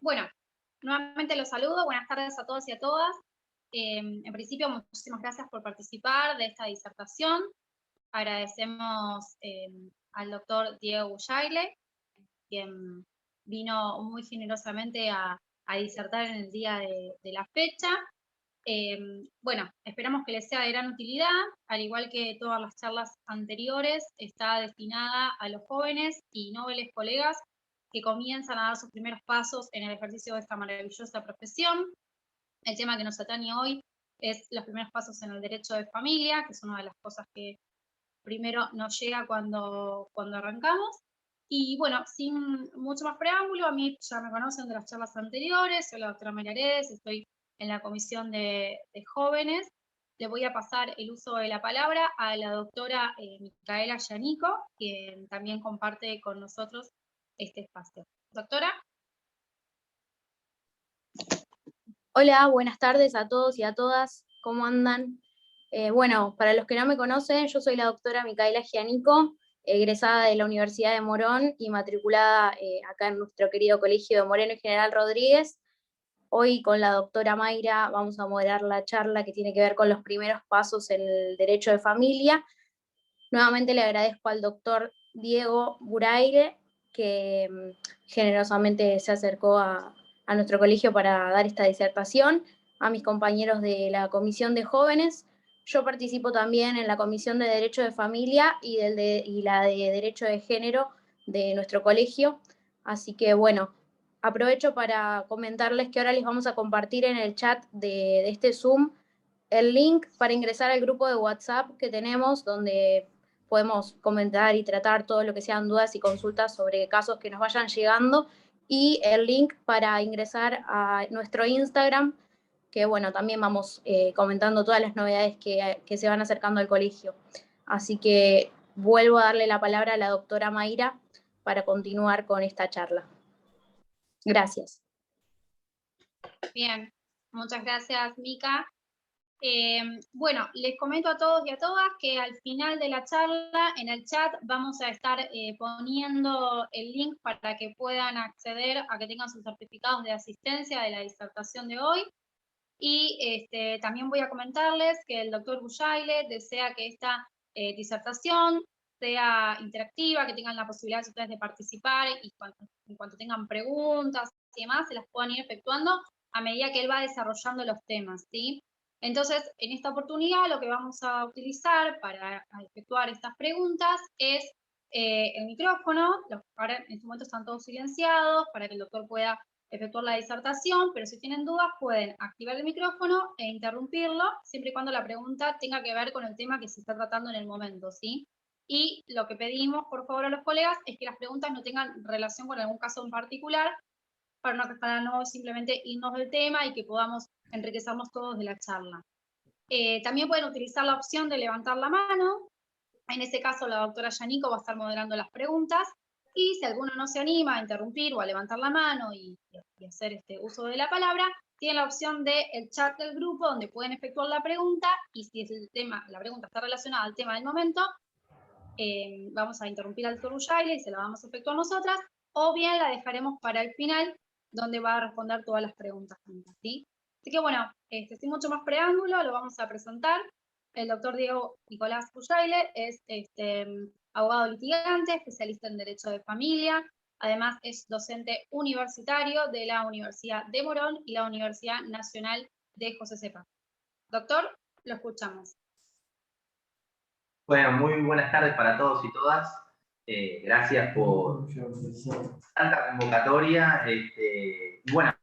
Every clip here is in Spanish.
Bueno, nuevamente los saludo, buenas tardes a todos y a todas. En principio, muchísimas gracias por participar de esta disertación. Agradecemos al doctor Diego Bujaile, quien vino muy generosamente a disertar en el día de la fecha. Bueno, esperamos que les sea de gran utilidad, al igual que todas las charlas anteriores, está destinada a los jóvenes y nobles colegas que comienzan a dar sus primeros pasos en el ejercicio de esta maravillosa profesión. El tema que nos atañe hoy es los primeros pasos en el derecho de familia, que es una de las cosas que primero nos llega cuando arrancamos. Y bueno, sin mucho más preámbulo, a mí ya me conocen de las charlas anteriores, soy la doctora María Aredes, estoy en la comisión de jóvenes. Le voy a pasar el uso de la palabra a la doctora Micaela Yanico, quien también comparte con nosotros este espacio. Doctora. Hola, buenas tardes a todos y a todas, ¿cómo andan? Bueno, para los que no me conocen, yo soy la doctora Micaela Gianico, egresada de la Universidad de Morón y matriculada acá en nuestro querido colegio de Moreno y General Rodríguez. Hoy con la doctora Mayra vamos a moderar la charla que tiene que ver con los primeros pasos en el derecho de familia. Nuevamente le agradezco al doctor Diego Buraire, que generosamente se acercó a nuestro colegio para dar esta disertación, a mis compañeros de la Comisión de Jóvenes. Yo participo también en la Comisión de Derecho de Familia y la de Derecho de Género de nuestro colegio. Así que bueno, aprovecho para comentarles que ahora les vamos a compartir en el chat de este Zoom el link para ingresar al grupo de WhatsApp que tenemos, donde podemos comentar y tratar todo lo que sean dudas y consultas sobre casos que nos vayan llegando, y el link para ingresar a nuestro Instagram, que bueno, también vamos comentando todas las novedades que se van acercando al colegio. Así que vuelvo a darle la palabra a la doctora Mayra para continuar con esta charla. Gracias. Bien, muchas gracias, Mica. Bueno, les comento a todos y a todas que al final de la charla, en el chat, vamos a estar poniendo el link para que puedan acceder a que tengan sus certificados de asistencia de la disertación de hoy. Y también voy a comentarles que el doctor Bujaile desea que esta disertación sea interactiva, que tengan la posibilidad ustedes de participar y en cuanto tengan preguntas y demás, se las puedan ir efectuando a medida que él va desarrollando los temas, ¿sí? Entonces, en esta oportunidad, lo que vamos a utilizar para efectuar estas preguntas es el micrófono. Ahora, en este momento están todos silenciados para que el doctor pueda efectuar la disertación, pero si tienen dudas pueden activar el micrófono e interrumpirlo, siempre y cuando la pregunta tenga que ver con el tema que se está tratando en el momento, ¿sí? Y lo que pedimos, por favor, a los colegas es que las preguntas no tengan relación con algún caso en particular, para no simplemente irnos del tema y que podamos enriquecernos todos de la charla. También pueden utilizar la opción de levantar la mano. En ese caso, la doctora Yanico va a estar moderando las preguntas. Y si alguno no se anima a interrumpir o a levantar la mano y hacer uso de la palabra, tiene la opción del chat del grupo donde pueden efectuar la pregunta, y si la pregunta está relacionada al tema del momento, vamos a interrumpir al doctor Bujaile y se la vamos a efectuar nosotras, o bien la dejaremos para el final, donde va a responder todas las preguntas juntas, ¿sí? Así que bueno, sin mucho más preámbulo, lo vamos a presentar. El doctor Diego Nicolás Bujaile es abogado litigante, especialista en Derecho de Familia. Además, es docente universitario de la Universidad de Morón y la Universidad Nacional de José C. Paz. Doctor, lo escuchamos. Bueno, muy buenas tardes para todos y todas. Gracias por tanta convocatoria. Bueno,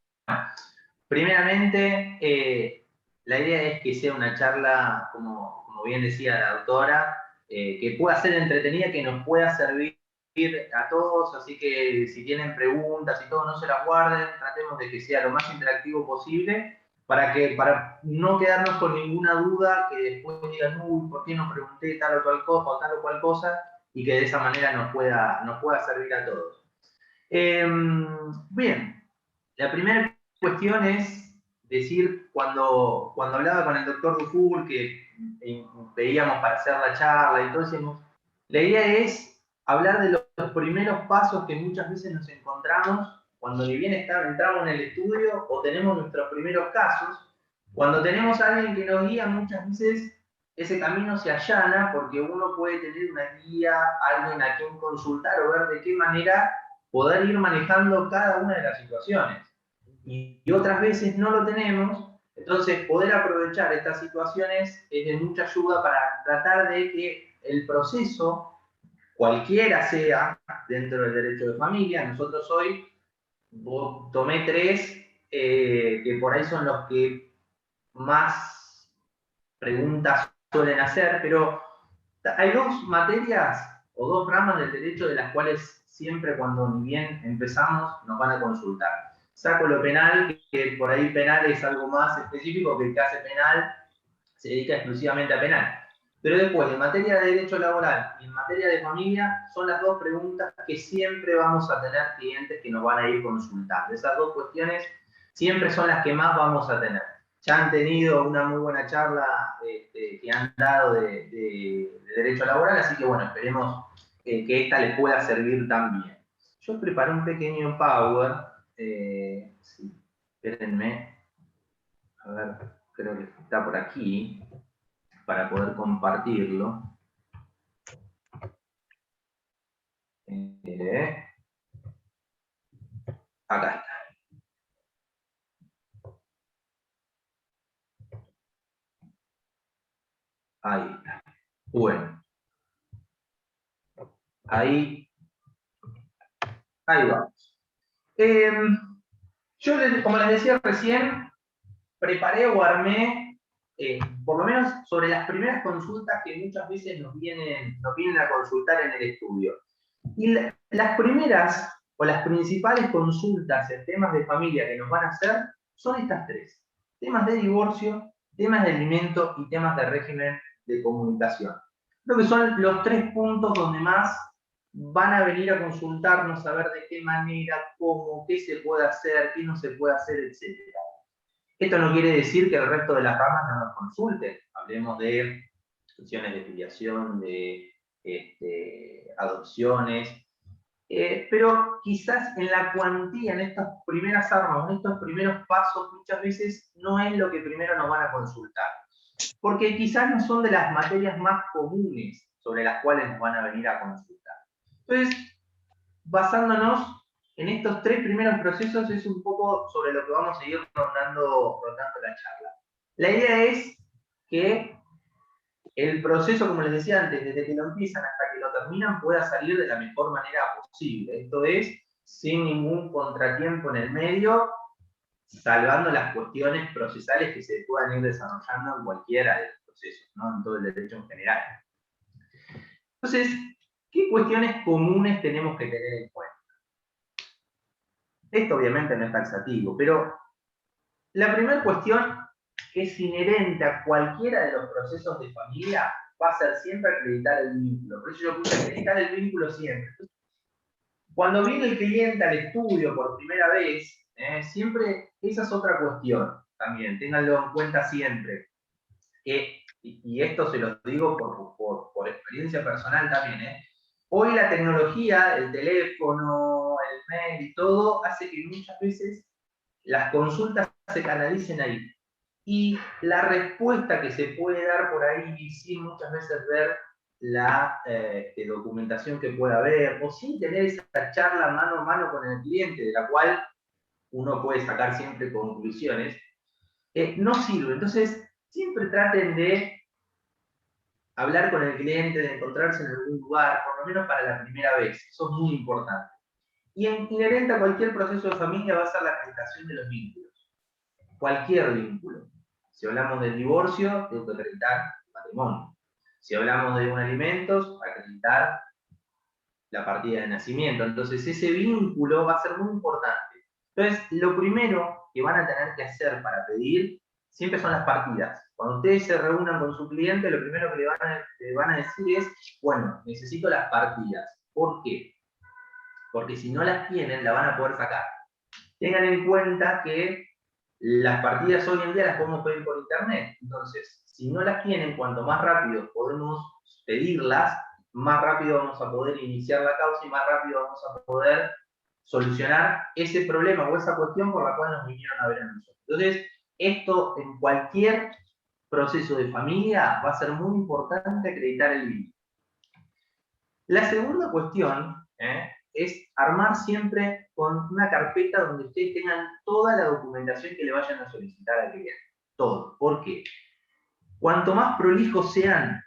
primeramente, la idea es que sea una charla, como bien decía la doctora, que pueda ser entretenida, que nos pueda servir a todos, así que si tienen preguntas y todo, no se las guarden, tratemos de que sea lo más interactivo posible, para no quedarnos con ninguna duda, que después digan, uy, ¿por qué no pregunté tal o cual cosa? Y que de esa manera nos pueda servir a todos. Bien, la primera cuestión es decir, cuando hablaba con el doctor Dufour, que veíamos para hacer la charla y todo eso, la idea es hablar de los primeros pasos que muchas veces nos encontramos cuando ni bien entramos en el estudio o tenemos nuestros primeros casos, cuando tenemos a alguien que nos guía, muchas veces ese camino se allana porque uno puede tener una guía, alguien a quien consultar o ver de qué manera poder ir manejando cada una de las situaciones. Y otras veces no lo tenemos, entonces poder aprovechar estas situaciones es de mucha ayuda para tratar de que el proceso, cualquiera sea dentro del derecho de familia, nosotros hoy tomé 3 que por ahí son los que más preguntas suelen hacer, pero hay 2 materias o 2 ramas del derecho de las cuales siempre cuando ni bien empezamos nos van a consultar. Saco lo penal, que por ahí penal es algo más específico, que el que hace penal se dedica exclusivamente a penal. Pero después, en materia de derecho laboral y en materia de familia, son las 2 preguntas que siempre vamos a tener clientes que nos van a ir consultando. Esas 2 cuestiones siempre son las que más vamos a tener. Ya han tenido una muy buena charla que han dado de derecho laboral, así que bueno, esperemos que esta les pueda servir también. Yo preparé un pequeño Power, sí, espérenme, a ver, creo que está por aquí, para poder compartirlo. Acá está. Ahí está. Bueno. Ahí vamos. Yo, como les decía recién, preparé o armé, por lo menos sobre las primeras consultas que muchas veces nos vienen a consultar en el estudio. Y las primeras o las principales consultas en temas de familia que nos van a hacer son estas 3. Temas de divorcio, temas de alimento y temas de régimen de comunicación. Creo que son los 3 puntos donde más van a venir a consultarnos, a ver de qué manera, cómo, qué se puede hacer, qué no se puede hacer, etc. Esto no quiere decir que el resto de las ramas no nos consulten. Hablemos de cuestiones de filiación, de adopciones, pero quizás en la cuantía, en estas primeras armas, en estos primeros pasos, muchas veces no es lo que primero nos van a consultar. Porque quizás no son de las materias más comunes sobre las cuales nos van a venir a consultar. Entonces, basándonos en estos 3 primeros procesos, es un poco sobre lo que vamos a ir rondando la charla. La idea es que el proceso, como les decía antes, desde que lo empiezan hasta que lo terminan, pueda salir de la mejor manera posible. Esto es, sin ningún contratiempo en el medio, salvando las cuestiones procesales que se puedan ir desarrollando en cualquiera de los procesos, ¿no? En todo el derecho en general. Entonces, ¿qué cuestiones comunes tenemos que tener en cuenta? Esto obviamente no es taxativo, pero la primera cuestión que es inherente a cualquiera de los procesos de familia va a ser siempre acreditar el vínculo. Por eso yo puse acreditar el vínculo siempre. Cuando viene el cliente al estudio por primera vez, siempre esa es otra cuestión también, ténganlo en cuenta siempre. Y esto se los digo por experiencia personal también. Hoy la tecnología, el teléfono, el mail y todo, hace que muchas veces las consultas se canalicen ahí. Y la respuesta que se puede dar por ahí, sin muchas veces ver la documentación que pueda haber, o sin tener esa charla mano a mano con el cliente, de la cual uno puede sacar siempre conclusiones, no sirve. Entonces, siempre traten de hablar con el cliente, de encontrarse en algún lugar, por lo menos para la primera vez. Eso es muy importante. Y inherente a cualquier proceso de familia va a ser la acreditación de los vínculos. Cualquier vínculo. Si hablamos del divorcio, tengo que acreditar el matrimonio. Si hablamos de un alimentos, acreditar la partida de nacimiento. Entonces, ese vínculo va a ser muy importante. Entonces, lo primero que van a tener que hacer para pedir siempre son las partidas. Cuando ustedes se reúnan con su cliente, lo primero que le van a decir es, bueno, necesito las partidas. ¿Por qué? Porque si no las tienen, la van a poder sacar. Tengan en cuenta que las partidas hoy en día las podemos pedir por internet. Entonces, si no las tienen, cuanto más rápido podemos pedirlas, más rápido vamos a poder iniciar la causa y más rápido vamos a poder solucionar ese problema o esa cuestión por la cual nos vinieron a ver a nosotros. Entonces, esto en cualquier proceso de familia va a ser muy importante acreditar el vínculo. La segunda cuestión es armar siempre con una carpeta donde ustedes tengan toda la documentación que le vayan a solicitar al cliente. Todo. ¿Por qué? Cuanto más prolijos sean,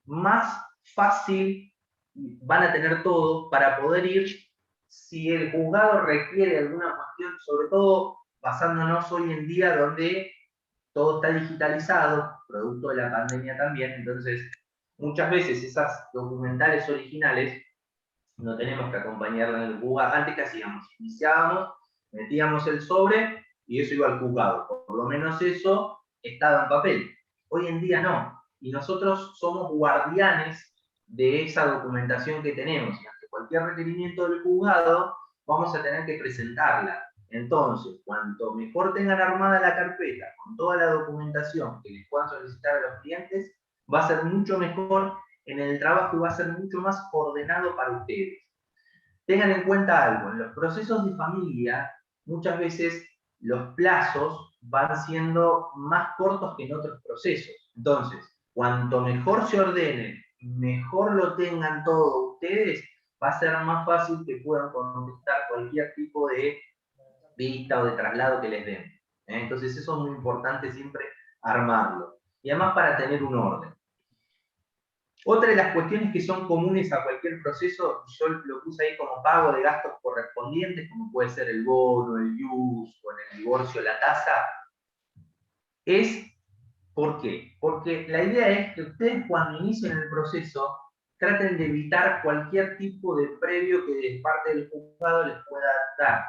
más fácil van a tener todo para poder ir, si el juzgado requiere alguna cuestión, sobre todo basándonos hoy en día donde todo está digitalizado, producto de la pandemia también, entonces muchas veces esas documentales originales no tenemos que acompañarla en el juzgado. Antes, ¿qué hacíamos? Iniciábamos, metíamos el sobre y eso iba al juzgado. Por lo menos eso estaba en papel. Hoy en día no. Y nosotros somos guardianes de esa documentación que tenemos. Y ante cualquier requerimiento del juzgado, vamos a tener que presentarla. Entonces, cuanto mejor tengan armada la carpeta con toda la documentación que les puedan solicitar a los clientes, va a ser mucho mejor en el trabajo y va a ser mucho más ordenado para ustedes. Tengan en cuenta algo, en los procesos de familia, muchas veces los plazos van siendo más cortos que en otros procesos. Entonces, cuanto mejor se ordenen, mejor lo tengan todo ustedes, va a ser más fácil que puedan contestar cualquier tipo de vista o de traslado que les den. Entonces, eso es muy importante siempre armarlo. Y además para tener un orden. Otra de las cuestiones que son comunes a cualquier proceso, yo lo puse ahí como pago de gastos correspondientes, como puede ser el bono, el ius, o en el divorcio la tasa, es, ¿por qué? Porque la idea es que ustedes cuando inicien el proceso traten de evitar cualquier tipo de previo que de parte del juzgado les pueda dar.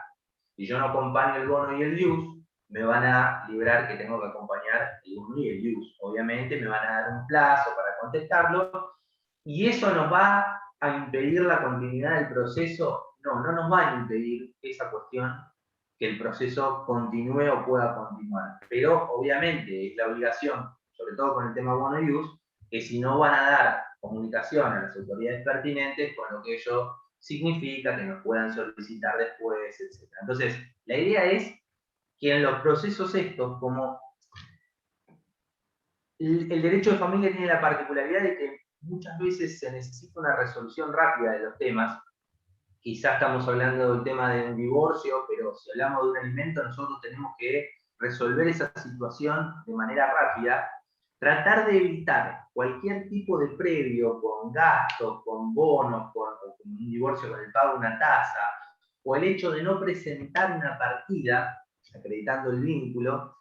Si yo no acompaño el bono y el ius, me van a librar que tengo que acompañar el bono y el ius. Obviamente me van a dar un plazo para contestarlo, y eso nos va a impedir la continuidad del proceso. No, no nos va a impedir esa cuestión que el proceso continúe o pueda continuar. Pero obviamente es la obligación, sobre todo con el tema bono y ius, que si no van a dar comunicación a las autoridades pertinentes, con lo que ello significa que nos puedan solicitar después, etc. Entonces, la idea es que en los procesos estos, como el derecho de familia tiene la particularidad de que muchas veces se necesita una resolución rápida de los temas. Quizás estamos hablando del tema de un divorcio, pero si hablamos de un alimento, nosotros tenemos que resolver esa situación de manera rápida. Tratar de evitar cualquier tipo de previo con gastos, con bonos, con un divorcio con el pago de una tasa, o el hecho de no presentar una partida, acreditando el vínculo,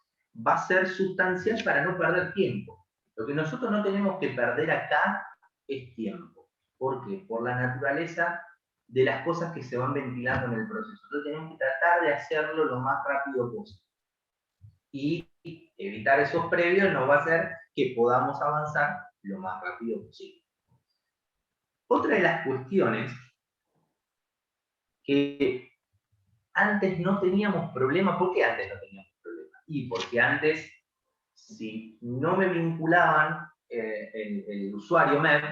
va a ser sustancial para no perder tiempo. Lo que nosotros no tenemos que perder acá es tiempo. ¿Por qué? Por la naturaleza de las cosas que se van ventilando en el proceso. Entonces tenemos que tratar de hacerlo lo más rápido posible. Y evitar esos previos nos va a hacer que podamos avanzar lo más rápido posible. Otra de las cuestiones que antes no teníamos problema. ¿Por qué antes no teníamos problema? Y porque antes, si no me vinculaban el usuario MEP,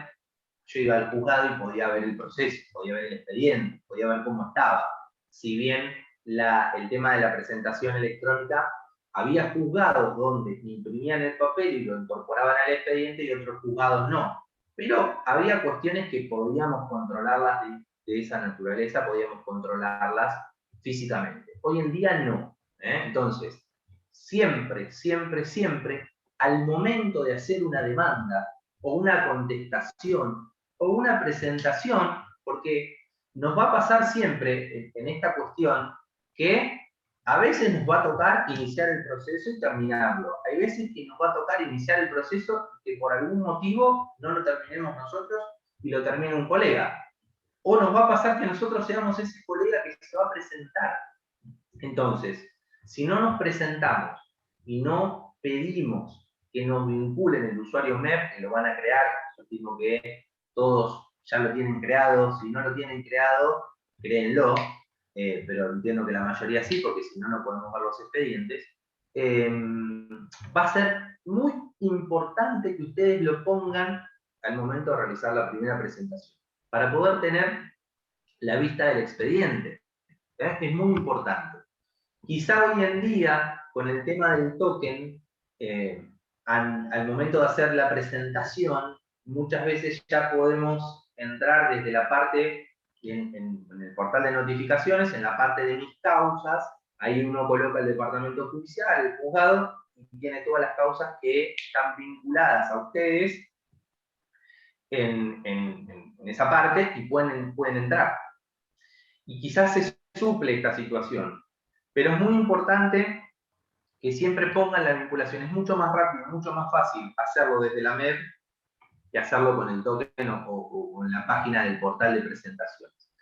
yo iba al juzgado y podía ver el proceso, podía ver el expediente, podía ver cómo estaba. Si bien el tema de la presentación electrónica, había juzgados donde imprimían el papel y lo incorporaban al expediente y otros juzgados no. Pero había cuestiones que podíamos controlarlas de esa naturaleza, podíamos controlarlas físicamente. Hoy en día no. Entonces, siempre, siempre, siempre, al momento de hacer una demanda o una contestación o una presentación, porque nos va a pasar siempre en esta cuestión que a veces nos va a tocar iniciar el proceso y terminarlo. Hay veces que nos va a tocar iniciar el proceso que por algún motivo no lo terminemos nosotros y lo termine un colega. O nos va a pasar que nosotros seamos ese colega que se va a presentar. Entonces, si no nos presentamos y no pedimos que nos vinculen el usuario MEP, que lo van a crear, yo digo que todos ya lo tienen creado, si no lo tienen creado, créenlo, pero entiendo que la mayoría sí, porque si no, no podemos ver los expedientes. Va a ser muy importante que ustedes lo pongan al momento de realizar la primera presentación, para poder tener la vista del expediente. Es muy importante. Quizá hoy en día, con el tema del token, al momento de hacer la presentación, muchas veces ya podemos entrar desde la parte, en el portal de notificaciones, en la parte de mis causas, ahí uno coloca el departamento judicial, el juzgado, y tiene todas las causas que están vinculadas a ustedes en esa parte y pueden entrar. Y quizás se suple esta situación, pero es muy importante que siempre pongan la vinculación. Es mucho más rápido, mucho más fácil hacerlo desde la MED que hacerlo con el token o en la página del portal de presentaciones.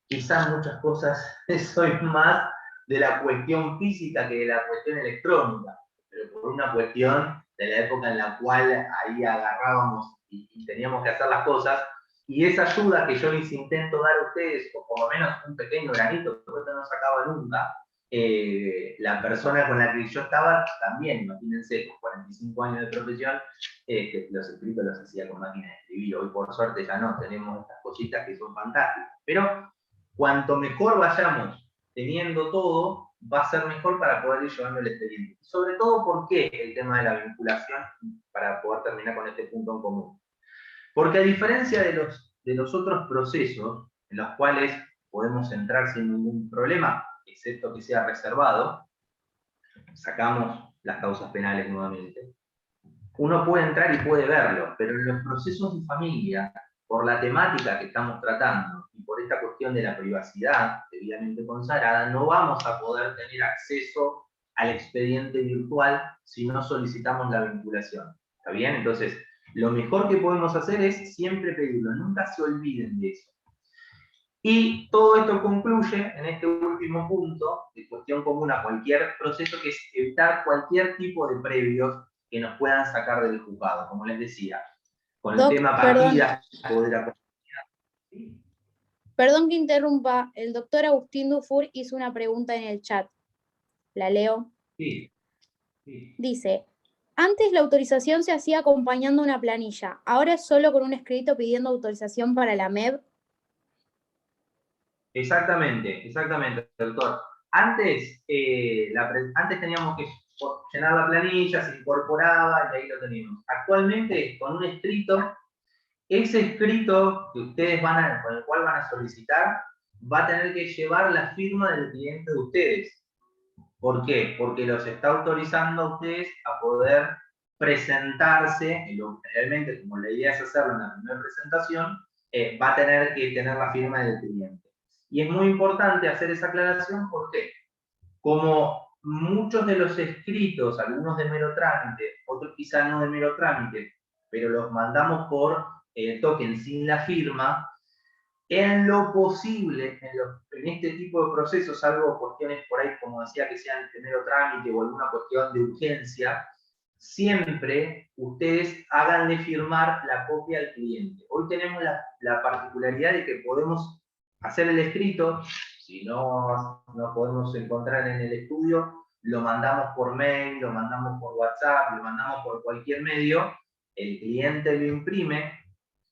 Quizás muchas cosas soy más de la cuestión física que de la cuestión electrónica, pero por una cuestión de la época en la cual ahí agarrábamos y teníamos que hacer las cosas, y esa ayuda que yo les intento dar a ustedes, o por lo menos un pequeño granito, porque esto no se acaba nunca, la persona con la que yo estaba también, imagínense, con 45 años de profesión, los escritos los hacía con máquina de escribir. Hoy por suerte ya no, tenemos estas cositas que son fantásticas, pero cuanto mejor vayamos teniendo todo, va a ser mejor para poder ir llevando el expediente. Sobre todo, ¿por qué el tema de la vinculación? Para poder terminar con este punto en común. Porque a diferencia de los otros procesos, en los cuales podemos entrar sin ningún problema, excepto que sea reservado, sacamos las causas penales nuevamente, uno puede entrar y puede verlo, pero en los procesos de familia, por la temática que estamos tratando y por esta cuestión de la privacidad debidamente consagrada, no vamos a poder tener acceso al expediente virtual si no solicitamos la vinculación. ¿Está bien? Entonces, lo mejor que podemos hacer es siempre pedirlo, nunca se olviden de eso. Y todo esto concluye en este último punto, de cuestión común a cualquier proceso, que es evitar cualquier tipo de previos que nos puedan sacar del juzgado, como les decía, con el tema partida, poder acompañar. ¿Sí? Perdón que interrumpa, el doctor Agustín Dufour hizo una pregunta en el chat. ¿La leo? Sí. Sí. Dice, antes la autorización se hacía acompañando una planilla, ahora es solo con un escrito pidiendo autorización para la MEB. Exactamente, doctor. Antes, antes teníamos que llenar la planilla, se incorporaba y ahí lo teníamos. Actualmente, con un escrito, ese escrito que ustedes con el cual van a solicitar, va a tener que llevar la firma del cliente de ustedes. ¿Por qué? Porque los está autorizando a ustedes a poder presentarse, y realmente, como la idea es hacerlo en la primera presentación, va a tener que tener la firma del cliente. Y es muy importante hacer esa aclaración porque, como muchos de los escritos, algunos de mero trámite, otros quizá no de mero trámite, pero los mandamos por token sin la firma, en lo posible, en este tipo de procesos, salvo cuestiones por ahí, como decía, que sean de mero trámite o alguna cuestión de urgencia, siempre ustedes háganle firmar la copia al cliente. Hoy tenemos la particularidad de que podemos hacer el escrito, si no podemos encontrar en el estudio, lo mandamos por mail, lo mandamos por WhatsApp, lo mandamos por cualquier medio, el cliente lo imprime,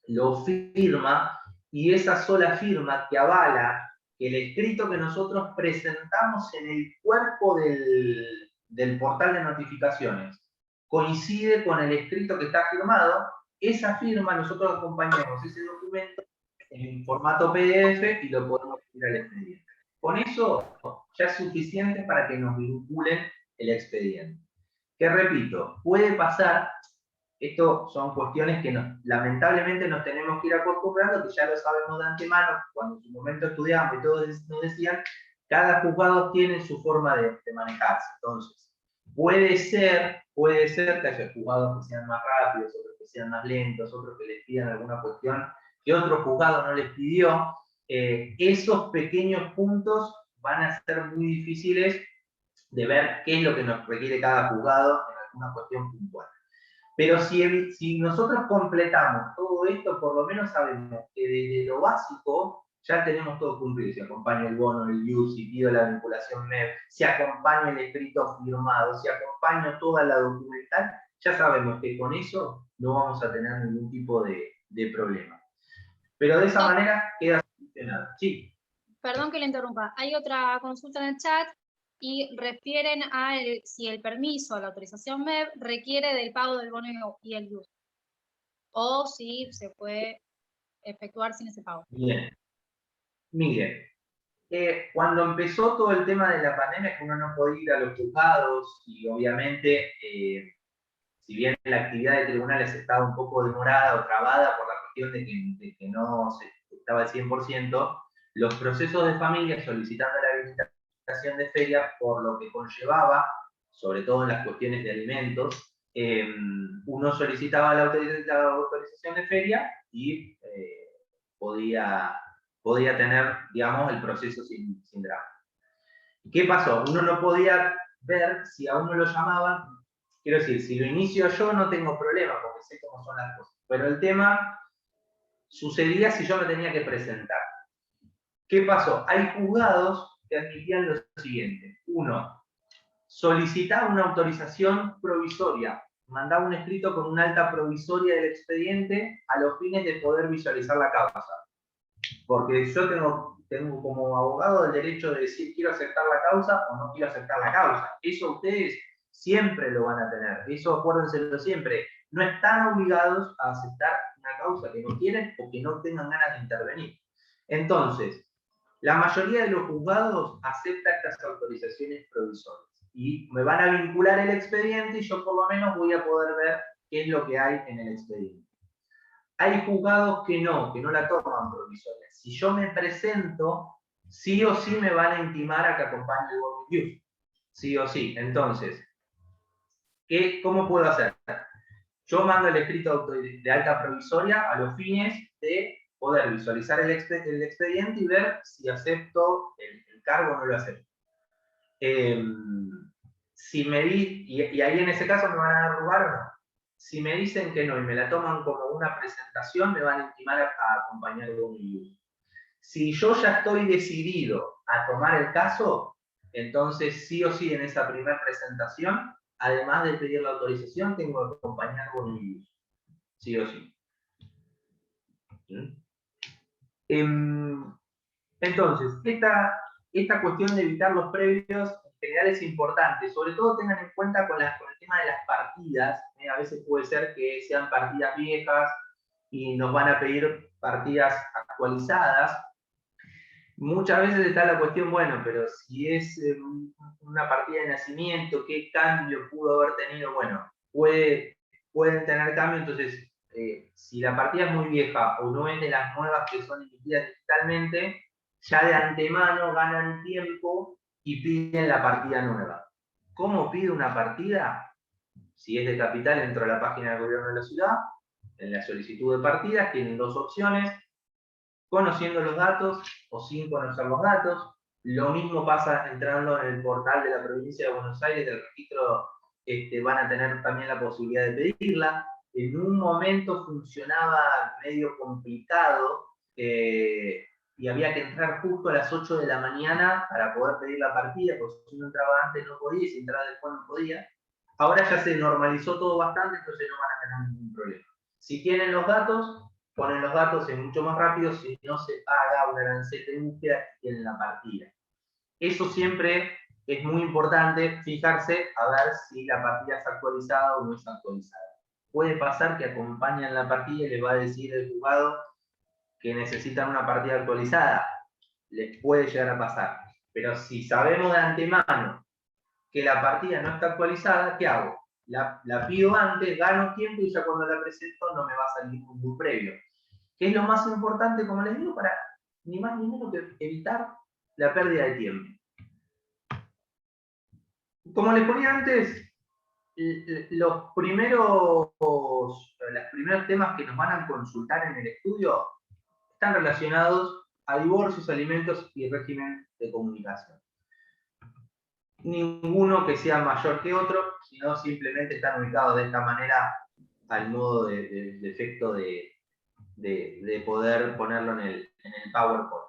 lo firma, y esa sola firma que avala que el escrito que nosotros presentamos en el cuerpo del portal de notificaciones coincide con el escrito que está firmado, esa firma nosotros acompañamos ese documento en formato PDF y lo podemos subir al expediente. Con eso ya es suficiente para que nos vinculen el expediente. Que repito, puede pasar, esto son cuestiones que lamentablemente nos tenemos que ir acostumbrando, que ya lo sabemos de antemano, cuando en su momento estudiamos y todos nos decían, cada juzgado tiene su forma de manejarse. Entonces, puede ser que haya juzgados que sean más rápidos, otros que sean más lentos, otros que les pidan alguna cuestión que otro juzgado no les pidió. Esos pequeños puntos van a ser muy difíciles de ver qué es lo que nos requiere cada juzgado en alguna cuestión puntual. Pero si nosotros completamos todo esto, por lo menos sabemos que desde lo básico ya tenemos todo cumplido. Si acompaña el bono, el IUS, si pido la vinculación MEP, si acompaña el escrito firmado, si acompaña toda la documental, ya sabemos que con eso no vamos a tener ningún tipo de problema. Pero de esa manera queda solucionado. Sí. Perdón que le interrumpa. Hay otra consulta en el chat y refieren a si el permiso, la autorización MEP, requiere del pago del bono y el IUS. O si se puede efectuar sin ese pago. Bien. Miren, cuando empezó todo el tema de la pandemia, que uno no podía ir a los juzgados y obviamente, si bien la actividad de tribunales estaba un poco demorada o trabada por la cuestión de que no se estaba al 100%, los procesos de familia solicitando la habilitación de feria, por lo que conllevaba, sobre todo en las cuestiones de alimentos, uno solicitaba la autorización de feria y podía tener, digamos, el proceso sin drama. ¿Qué pasó? Uno no podía ver si a uno lo llamaban. Quiero decir, si lo inicio yo no tengo problema, porque sé cómo son las cosas. Pero el tema sucedía si yo me tenía que presentar. ¿Qué pasó? Hay juzgados que admitían lo siguiente. Uno, solicitaba una autorización provisoria, mandaba un escrito con una alta provisoria del expediente a los fines de poder visualizar la causa. Porque yo tengo como abogado el derecho de decir quiero aceptar la causa o no quiero aceptar la causa. Eso ustedes siempre lo van a tener. Eso acuérdenselo siempre. No están obligados a aceptar una causa que no quieren o que no tengan ganas de intervenir. Entonces, la mayoría de los juzgados acepta estas autorizaciones provisorias y me van a vincular el expediente y yo por lo menos voy a poder ver qué es lo que hay en el expediente. Hay juzgados que no la toman provisoria. Si yo me presento, sí o sí me van a intimar a que acompañe el bono IUS. Sí o sí. Entonces, ¿cómo puedo hacer? Yo mando el escrito de alta provisoria a los fines de poder visualizar el expediente y ver si acepto el cargo o no lo acepto. Y ahí en ese caso me van a dar lugar o no. Si me dicen que no y me la toman como una presentación, me van a intimar a acompañar el bono IUS. Si yo ya estoy decidido a tomar el caso, entonces sí o sí en esa primera presentación, además de pedir la autorización, tengo que acompañar bono IUS. Sí o sí. Entonces, esta cuestión de evitar los previos en general es importante. Sobre todo tengan en cuenta con el tema de las partidas. A veces puede ser que sean partidas viejas y nos van a pedir partidas actualizadas. Muchas veces está la cuestión, bueno, pero si es una partida de nacimiento, ¿qué cambio pudo haber tenido? Bueno, pueden tener cambio, entonces, si la partida es muy vieja o no es de las nuevas que son emitidas digitalmente, ya de antemano ganan tiempo y piden la partida nueva. ¿Cómo pide una partida? Si es de capital, entro a la página del gobierno de la ciudad, en la solicitud de partidas, tienen dos opciones: conociendo los datos o sin conocer los datos. Lo mismo pasa entrando en el portal de la provincia de Buenos Aires, del registro, van a tener también la posibilidad de pedirla. En un momento funcionaba medio complicado y había que entrar justo a las 8 de la mañana para poder pedir la partida, porque si uno entraba antes no podía y si entraba después no podía. Ahora ya se normalizó todo bastante, entonces no van a tener ningún problema. Si tienen los datos, ponen los datos, es mucho más rápido, si no se paga un arancel de búsqueda y tienen la partida. Eso siempre es muy importante, fijarse a ver si la partida es actualizada o no es actualizada. Puede pasar que acompañan la partida y les va a decir el juzgado que necesitan una partida actualizada. Les puede llegar a pasar. Pero si sabemos de antemano que la partida no está actualizada, ¿qué hago? La pido antes, gano tiempo y ya cuando la presento no me va a salir ningún previo. ¿Qué es lo más importante, como les digo, para ni más ni menos que evitar la pérdida de tiempo? Como les ponía antes, los primeros temas que nos van a consultar en el estudio están relacionados a divorcios, alimentos y régimen de comunicación. Ninguno que sea mayor que otro, sino simplemente están ubicados de esta manera al modo de efecto de poder ponerlo en el PowerPoint.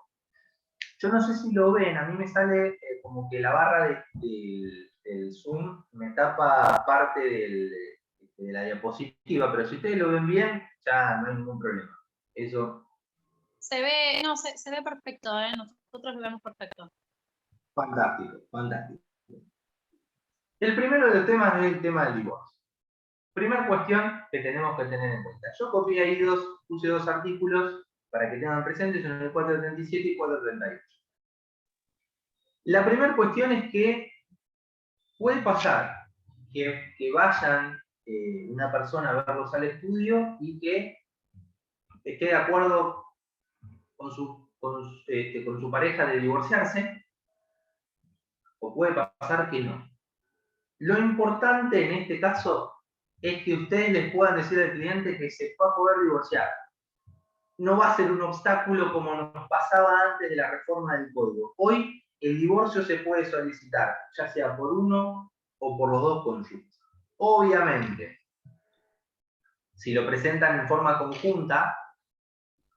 Yo no sé si lo ven, a mí me sale como que la barra del Zoom me tapa parte de la diapositiva, pero si ustedes lo ven bien, ya no hay ningún problema. Eso. Se ve, no, se ve perfecto, no nosotros lo vemos perfecto. Fantástico, fantástico. El primero de los temas es el tema del divorcio. Primera cuestión que tenemos que tener en cuenta. Yo copié ahí puse dos artículos para que tengan presentes, son el 437 y 438. La primera cuestión es que puede pasar que vayan una persona a verlos al estudio y que esté de acuerdo con su pareja de divorciarse, o puede pasar que no. Lo importante en este caso es que ustedes les puedan decir al cliente que se va a poder divorciar. No va a ser un obstáculo como nos pasaba antes de la reforma del código. Hoy el divorcio se puede solicitar, ya sea por uno o por los dos cónyuges. Obviamente, si lo presentan en forma conjunta,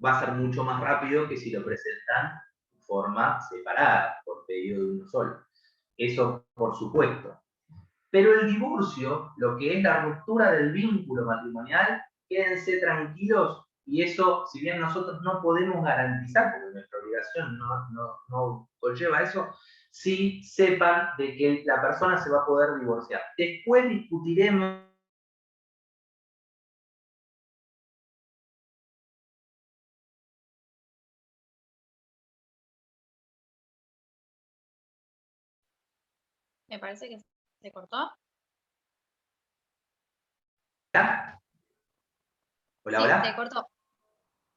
va a ser mucho más rápido que si lo presentan en forma separada, por pedido de uno solo. Eso por supuesto. Pero el divorcio, lo que es la ruptura del vínculo matrimonial, quédense tranquilos, y eso, si bien nosotros no podemos garantizar, porque nuestra obligación no conlleva eso, sí sepan de que la persona se va a poder divorciar. Después discutiremos Me parece que se cortó. ¿Ya? Hola, Sí, hola. se cortó.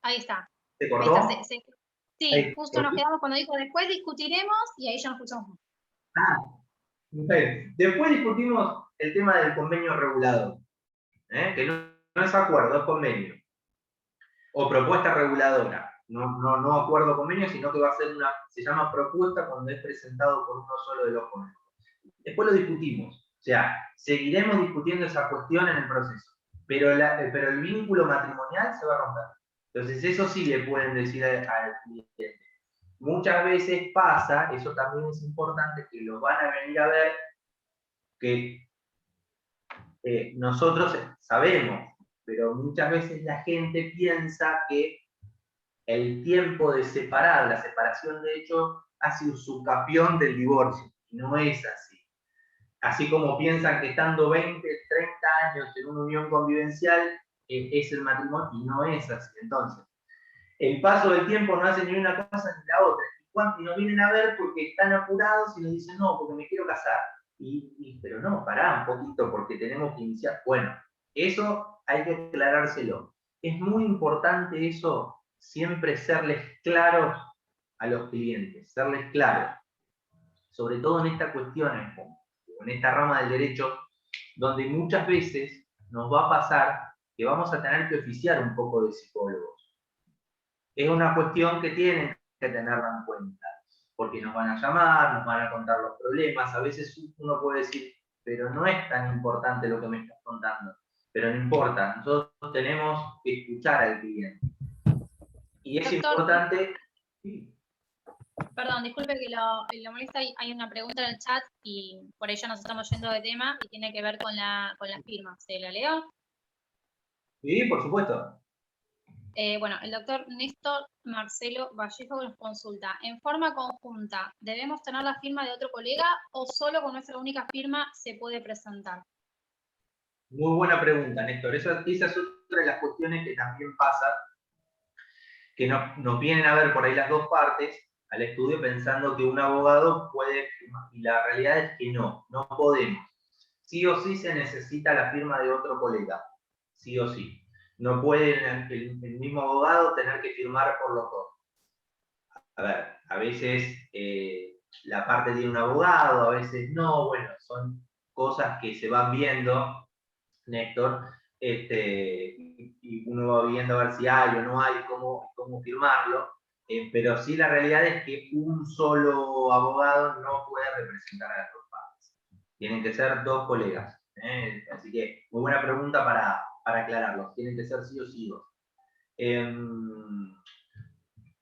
Ahí está. ¿Se cortó? Ahí está, sí, Ahí. justo nos quedamos cuando dijo después discutiremos y ahí ya nos escuchamos más. Bien. Después discutimos el tema del convenio regulador, que no es acuerdo, es convenio. O propuesta reguladora. No acuerdo convenio, sino que va a ser se llama propuesta cuando es presentado por uno solo de los cónyuges. Después lo discutimos. O sea, seguiremos discutiendo esa cuestión en el proceso. Pero el vínculo matrimonial se va a romper. Entonces, eso sí le pueden decir al cliente. Muchas veces pasa, eso también es importante, que lo van a venir a ver, que nosotros sabemos, pero muchas veces la gente piensa que el tiempo de separar, la separación de hecho, hace un subcampeón del divorcio. No es así. Así como piensan que estando 20, 30 años en una unión convivencial es el matrimonio, y no es así. Entonces, el paso del tiempo no hace ni una cosa ni la otra. Y nos vienen a ver porque están apurados y nos dicen, no, porque me quiero casar. Pero no, pará un poquito porque tenemos que iniciar. Bueno, eso hay que aclarárselo. Es muy importante eso, siempre serles claros a los clientes, serles claros. Sobre todo en esta cuestión, en esta rama del derecho, donde muchas veces nos va a pasar que vamos a tener que oficiar un poco de psicólogos. Es una cuestión que tienen que tenerla en cuenta, porque nos van a llamar, nos van a contar los problemas, a veces uno puede decir, pero no es tan importante lo que me estás contando, pero no importa, nosotros tenemos que escuchar al cliente. Y es importante... Sí. Perdón, disculpe que lo molesta, hay una pregunta en el chat y por ello nos estamos yendo de tema y tiene que ver con la firma. ¿Se la leo? Sí, por supuesto. Bueno, el doctor Néstor Marcelo Vallejo nos consulta. ¿En forma conjunta debemos tener la firma de otro colega o solo con nuestra única firma se puede presentar? Muy buena pregunta, Néstor. Esa es otra de las cuestiones que también pasa, que nos vienen a ver por ahí las dos partes al estudio pensando que un abogado puede firmar. Y la realidad es que no podemos. Sí o sí se necesita la firma de otro colega. Sí o sí. No puede el mismo abogado tener que firmar por los dos. A ver, a veces la parte tiene un abogado, a veces no. Bueno, son cosas que se van viendo, Néstor, y uno va viendo a ver si hay o no hay cómo firmarlo, pero sí la realidad es que un solo abogado no puede representar a las dos partes. Tienen que ser dos colegas. Así que, muy buena pregunta para aclararlo. Tienen que ser sí o sí dos.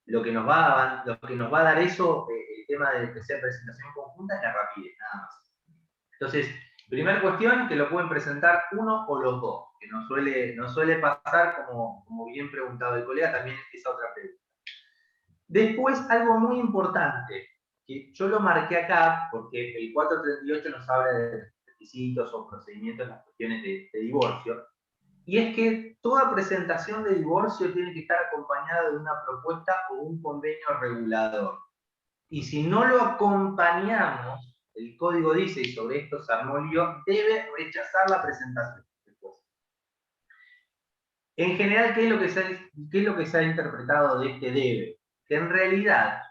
Lo que nos va a dar eso, el tema de que sea presentación conjunta, es la rapidez, nada más. Entonces, primera cuestión, que lo pueden presentar uno o los dos, que no suele pasar, como bien preguntado el colega, también esa otra pregunta. Después, algo muy importante, que yo lo marqué acá, porque el 438 nos habla de requisitos o procedimientos en las cuestiones de divorcio, y es que toda presentación de divorcio tiene que estar acompañada de una propuesta o un convenio regulador. Y si no lo acompañamos, el código dice, y sobre esto se armó lío, debe rechazar la presentación. En general, ¿qué es lo que se ha interpretado de este debe? Que en realidad,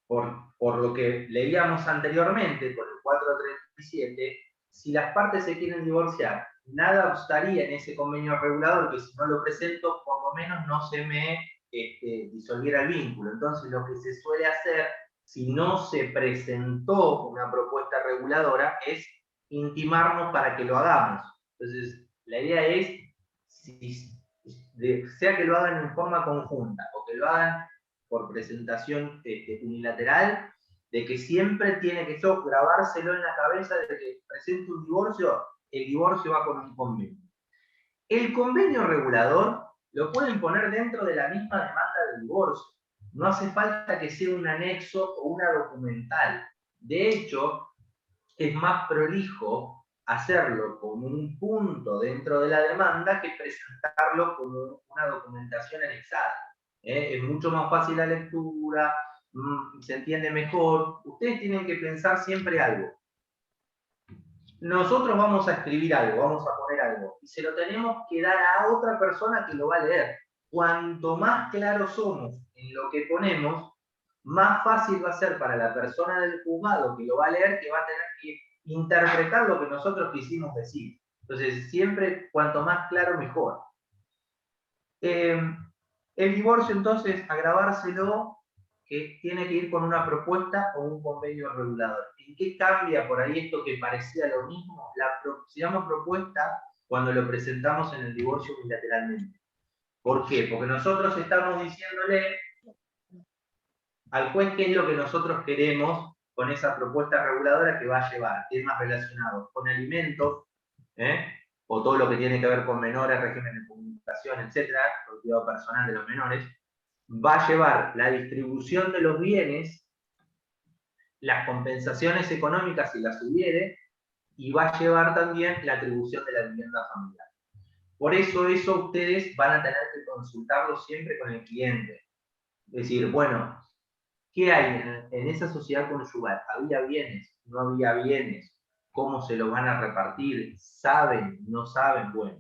por lo que leíamos anteriormente, por el 437, si las partes se quieren divorciar, nada obstaría en ese convenio regulador que si no lo presento, por lo menos no se me disolviera el vínculo. Entonces, lo que se suele hacer, si no se presentó una propuesta reguladora, es intimarnos para que lo hagamos. Entonces, la idea es, sea que lo hagan en forma conjunta o que lo hagan por presentación unilateral, de que siempre tiene que eso grabárselo en la cabeza de que presente un divorcio, el divorcio va con un convenio. El convenio regulador lo pueden poner dentro de la misma demanda del divorcio. No hace falta que sea un anexo o una documental. De hecho, es más prolijo hacerlo como un punto dentro de la demanda que presentarlo como una documentación anexada. Es mucho más fácil la lectura, se entiende mejor. Ustedes tienen que pensar siempre algo. Nosotros vamos a escribir algo, vamos a poner algo, y se lo tenemos que dar a otra persona que lo va a leer. Cuanto más claros somos en lo que ponemos, más fácil va a ser para la persona del juzgado que lo va a leer, que va a tener que interpretar lo que nosotros quisimos decir. Entonces, siempre, cuanto más claro, mejor. El divorcio, entonces, agravárselo, que tiene que ir con una propuesta o un convenio regulador. ¿En qué cambia por ahí esto que parecía lo mismo? Se llama propuesta cuando lo presentamos en el divorcio unilateralmente. ¿Por qué? Porque nosotros estamos diciéndole al juez qué es lo que nosotros queremos con esa propuesta reguladora que va a llevar temas relacionados con alimentos, o todo lo que tiene que ver con menores, régimen de comunicación, etcétera, el cuidado personal de los menores, va a llevar la distribución de los bienes, las compensaciones económicas si las hubiere, y va a llevar también la atribución de la vivienda familiar. Por eso ustedes van a tener que consultarlo siempre con el cliente. Es decir, bueno, ¿qué hay en esa sociedad conyugal? ¿Había bienes? ¿No había bienes? ¿Cómo se lo van a repartir? ¿Saben? ¿No saben? Bueno.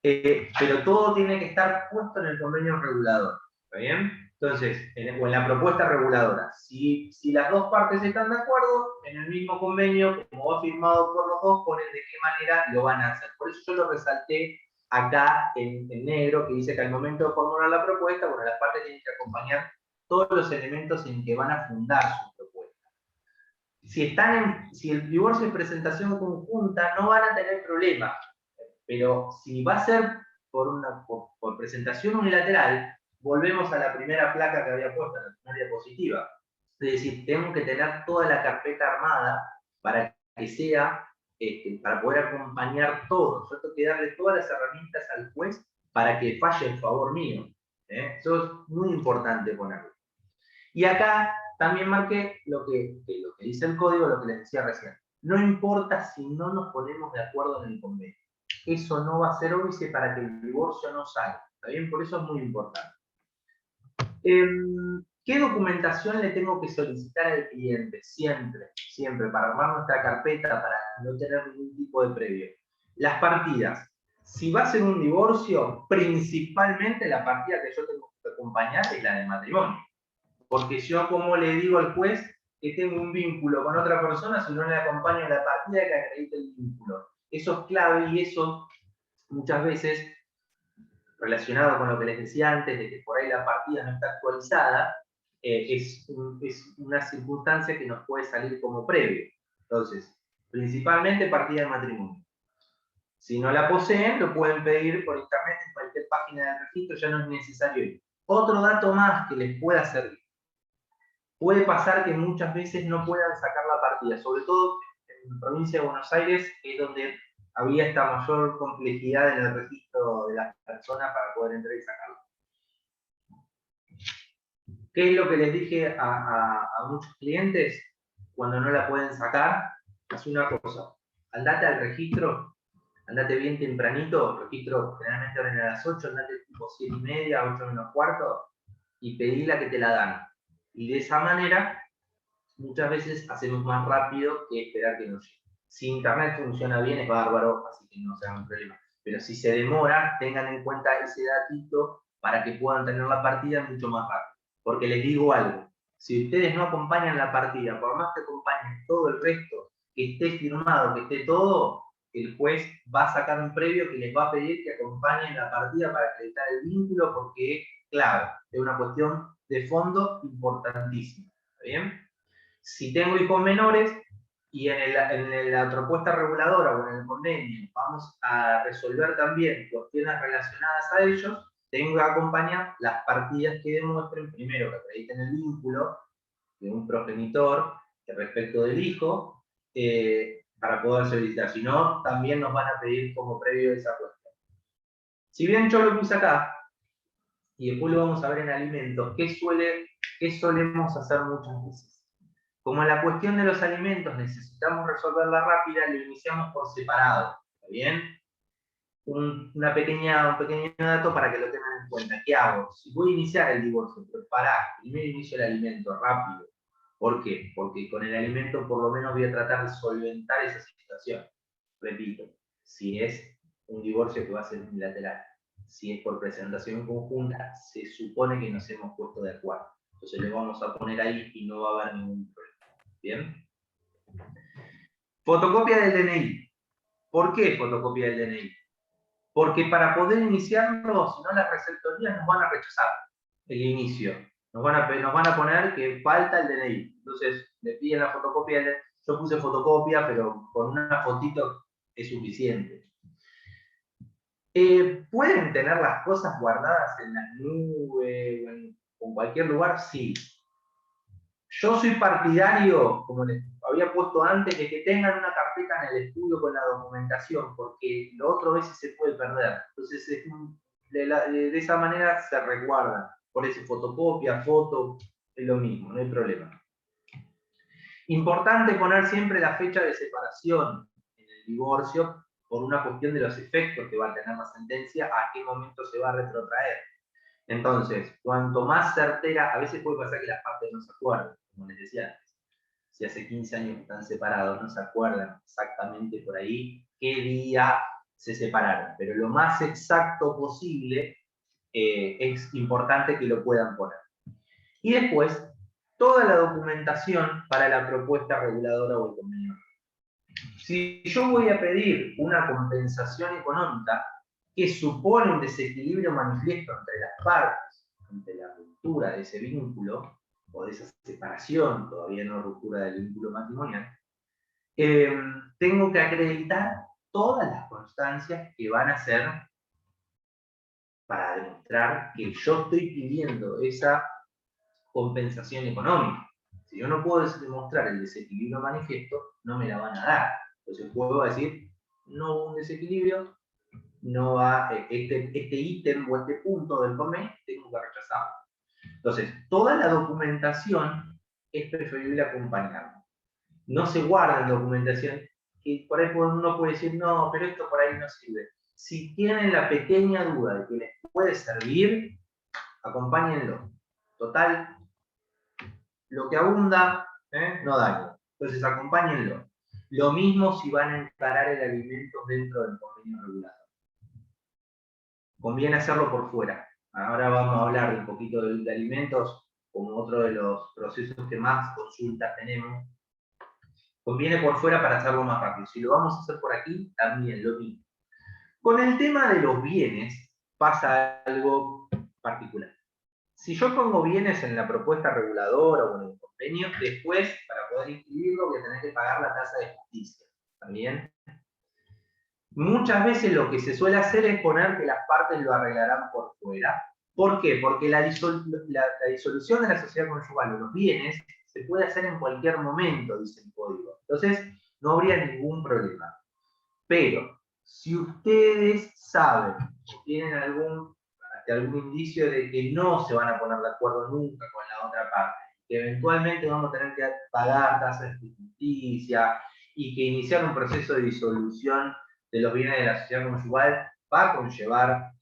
Pero todo tiene que estar puesto en el convenio regulador. ¿Está bien? Entonces, o en la propuesta reguladora. Si las dos partes están de acuerdo, en el mismo convenio, como va firmado por los dos, ponen de qué manera lo van a hacer. Por eso yo lo resalté acá en negro, que dice que al momento de formular la propuesta, bueno, las partes tienen que acompañar todos los elementos en que van a fundar su propuesta. Si el divorcio es presentación conjunta, no van a tener problemas. Pero si va a ser por presentación unilateral, volvemos a la primera placa que había puesto, la primera diapositiva. Es decir, tengo que tener toda la carpeta armada para que sea, para poder acompañar todo. Yo tengo que darle todas las herramientas al juez para que falle en favor mío. Eso es muy importante ponerlo. Y acá también marqué lo que dice el código, lo que les decía recién. No importa si no nos ponemos de acuerdo en el convenio. Eso no va a ser óbice para que el divorcio no salga. ¿Está bien? Por eso es muy importante. ¿Qué documentación le tengo que solicitar al cliente? Siempre, para armar nuestra carpeta, para no tener ningún tipo de previo. Las partidas. Si va a ser un divorcio, principalmente la partida que yo tengo que acompañar es la del matrimonio. Porque yo, como le digo al juez que tengo un vínculo con otra persona, si no le acompaño la partida que acredite el vínculo? Eso es clave y eso muchas veces, relacionado con lo que les decía antes, de que por ahí la partida no está actualizada, es una circunstancia que nos puede salir como previo. Entonces, principalmente partida de matrimonio. Si no la poseen, lo pueden pedir por internet en cualquier página del registro, ya no es necesario ir. Otro dato más que les pueda servir. Puede pasar que muchas veces no puedan sacar la partida, sobre todo en la provincia de Buenos Aires, es donde había esta mayor complejidad en el registro de las personas para poder entrar y sacarlo. ¿Qué es lo que les dije a muchos clientes cuando no la pueden sacar? Haz una cosa, andate al registro, andate bien tempranito, registro generalmente abren a las 8, andate tipo 7:30, 8 menos cuarto, y pedila que te la dan. Y de esa manera, muchas veces hacemos más rápido que esperar que nos llegue. Si internet funciona bien, es bárbaro, así que no será un problema. Pero si se demora, tengan en cuenta ese datito para que puedan tener la partida mucho más rápido. Porque les digo algo, si ustedes no acompañan la partida, por más que acompañen todo el resto, que esté firmado, que esté todo, el juez va a sacar un previo que les va a pedir que acompañen la partida para acreditar el vínculo, porque es clave, es una cuestión de fondo importantísima. ¿Está bien? Si tengo hijos menores y en la propuesta reguladora o en el convenio vamos a resolver también cuestiones relacionadas a ellos, tengo que acompañar las partidas que demuestren, primero, que acrediten el vínculo de un progenitor respecto del hijo, para poder solicitar. Si no, también nos van a pedir como previo esa cuestión. Si bien yo lo puse acá, y después lo vamos a ver en alimentos, ¿qué solemos hacer muchas veces? Como en la cuestión de los alimentos necesitamos resolverla rápida, lo iniciamos por separado. ¿Está bien? Un pequeño dato para que lo tengan en cuenta. ¿Qué hago? Si voy a iniciar el divorcio, pero primero inicio el alimento rápido. ¿Por qué? Porque con el alimento por lo menos voy a tratar de solventar esa situación. Repito, si es un divorcio que va a ser unilateral, si es por presentación conjunta, se supone que nos hemos puesto de acuerdo. Entonces le vamos a poner ahí y no va a haber ningún problema. ¿Bien? Fotocopia del DNI. ¿Por qué fotocopia del DNI? Porque para poder iniciarlo, si no las receptorías nos van a rechazar el inicio. Nos van a poner que falta el DNI. Entonces, le piden la fotocopia del DNI. Yo puse fotocopia, pero con una fotito es suficiente. ¿Pueden tener las cosas guardadas en la nube o en cualquier lugar? Sí. Yo soy partidario, como les había puesto antes, de que tengan una carpeta en el estudio con la documentación, porque lo otro a veces se puede perder. Entonces, de esa manera se resguarda. Por eso, fotocopia, foto, es lo mismo, no hay problema. Importante poner siempre la fecha de separación en el divorcio, por una cuestión de los efectos que va a tener la sentencia, a qué momento se va a retrotraer. Entonces, cuanto más certera, a veces puede pasar que las partes no se acuerden, como les decía antes. Si hace 15 años que están separados, no se acuerdan exactamente por ahí qué día se separaron. Pero lo más exacto posible es importante que lo puedan poner. Y después, toda la documentación para la propuesta reguladora o el convenio. Si yo voy a pedir una compensación económica que supone un desequilibrio manifiesto entre las partes, entre la ruptura de ese vínculo, o de esa separación, todavía no ruptura del vínculo matrimonial, tengo que acreditar todas las constancias que van a ser para demostrar que yo estoy pidiendo esa compensación económica. Si yo no puedo demostrar el desequilibrio manifiesto, no me la van a dar. Entonces puedo decir, no hubo un desequilibrio, no va, este ítem o este punto del convenio tengo que rechazarlo. Entonces, toda la documentación es preferible acompañarla. No se guarda en documentación, que por ahí uno puede decir, no, pero esto por ahí no sirve. Si tienen la pequeña duda de que les puede servir, acompáñenlo. Total, lo que abunda, no daña. Entonces, acompáñenlo. Lo mismo si van a encarar el alimento dentro del convenio regulador. Conviene hacerlo por fuera. Ahora vamos a hablar de un poquito de alimentos como otro de los procesos que más consultas tenemos. Conviene por fuera para hacerlo más rápido. Si lo vamos a hacer por aquí, también lo mismo. Con el tema de los bienes pasa algo particular. Si yo pongo bienes en la propuesta reguladora o en el convenio, después, para poder inscribirlo, voy a tener que pagar la tasa de justicia. ¿También? Muchas veces lo que se suele hacer es poner que las partes lo arreglarán por fuera. ¿Por qué? Porque la disolución de la sociedad conyugal o los bienes se puede hacer en cualquier momento, dice el código. Entonces, no habría ningún problema. Pero, si ustedes saben, tienen algún ante algún indicio de que no se van a poner de acuerdo nunca con la otra parte, que eventualmente vamos a tener que pagar tasas de justicia y que iniciar un proceso de disolución de los bienes de la sociedad conyugal va a conllevar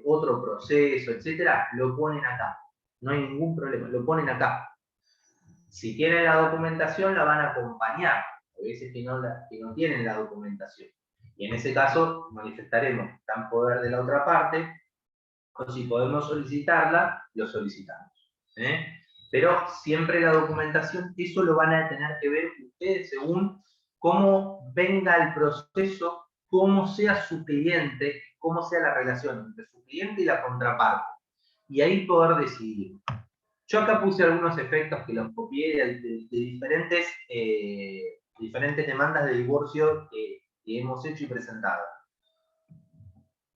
otro proceso, etcétera, lo ponen acá. No hay ningún problema, lo ponen acá. Si tienen la documentación, la van a acompañar. A veces que no tienen la documentación. Y en ese caso, manifestaremos tan poder de la otra parte, o si podemos solicitarla, lo solicitamos. Pero siempre la documentación, eso lo van a tener que ver ustedes según cómo venga el proceso, cómo sea su cliente, cómo sea la relación entre su cliente y la contraparte. Y ahí poder decidir. Yo acá puse algunos efectos que los copié de diferentes demandas de divorcio que hemos hecho y presentado.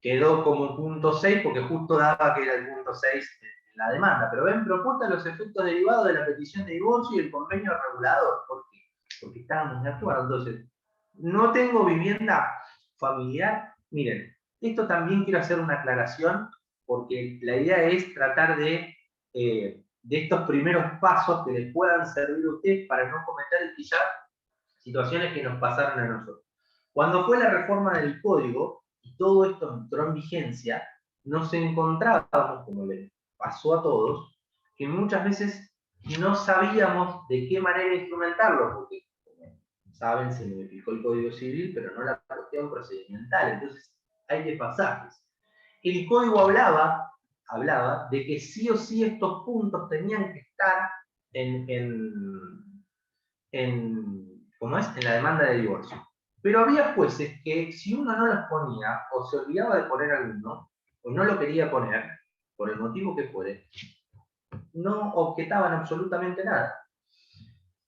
Quedó como punto 6 porque justo daba que era el punto 6 en la demanda. Pero ven, propuesta los efectos derivados de la petición de divorcio y el convenio regulador. ¿Por qué? Porque estábamos de acuerdo. Entonces, no tengo vivienda familiar. Miren, esto también quiero hacer una aclaración porque la idea es tratar de estos primeros pasos que les puedan servir a ustedes para no cometer quizás situaciones que nos pasaron a nosotros. Cuando fue la reforma del código y todo esto entró en vigencia, nos encontrábamos, como les pasó a todos, que muchas veces no sabíamos de qué manera instrumentarlo, porque, como saben, se modificó el Código Civil, pero no la cuestión procedimental. Entonces, hay de pasajes. El código hablaba de que sí o sí estos puntos tenían que estar ¿cómo es? En la demanda de divorcio. Pero había jueces que si uno no los ponía, o se olvidaba de poner alguno, o no lo quería poner, por el motivo que fuere, no objetaban absolutamente nada.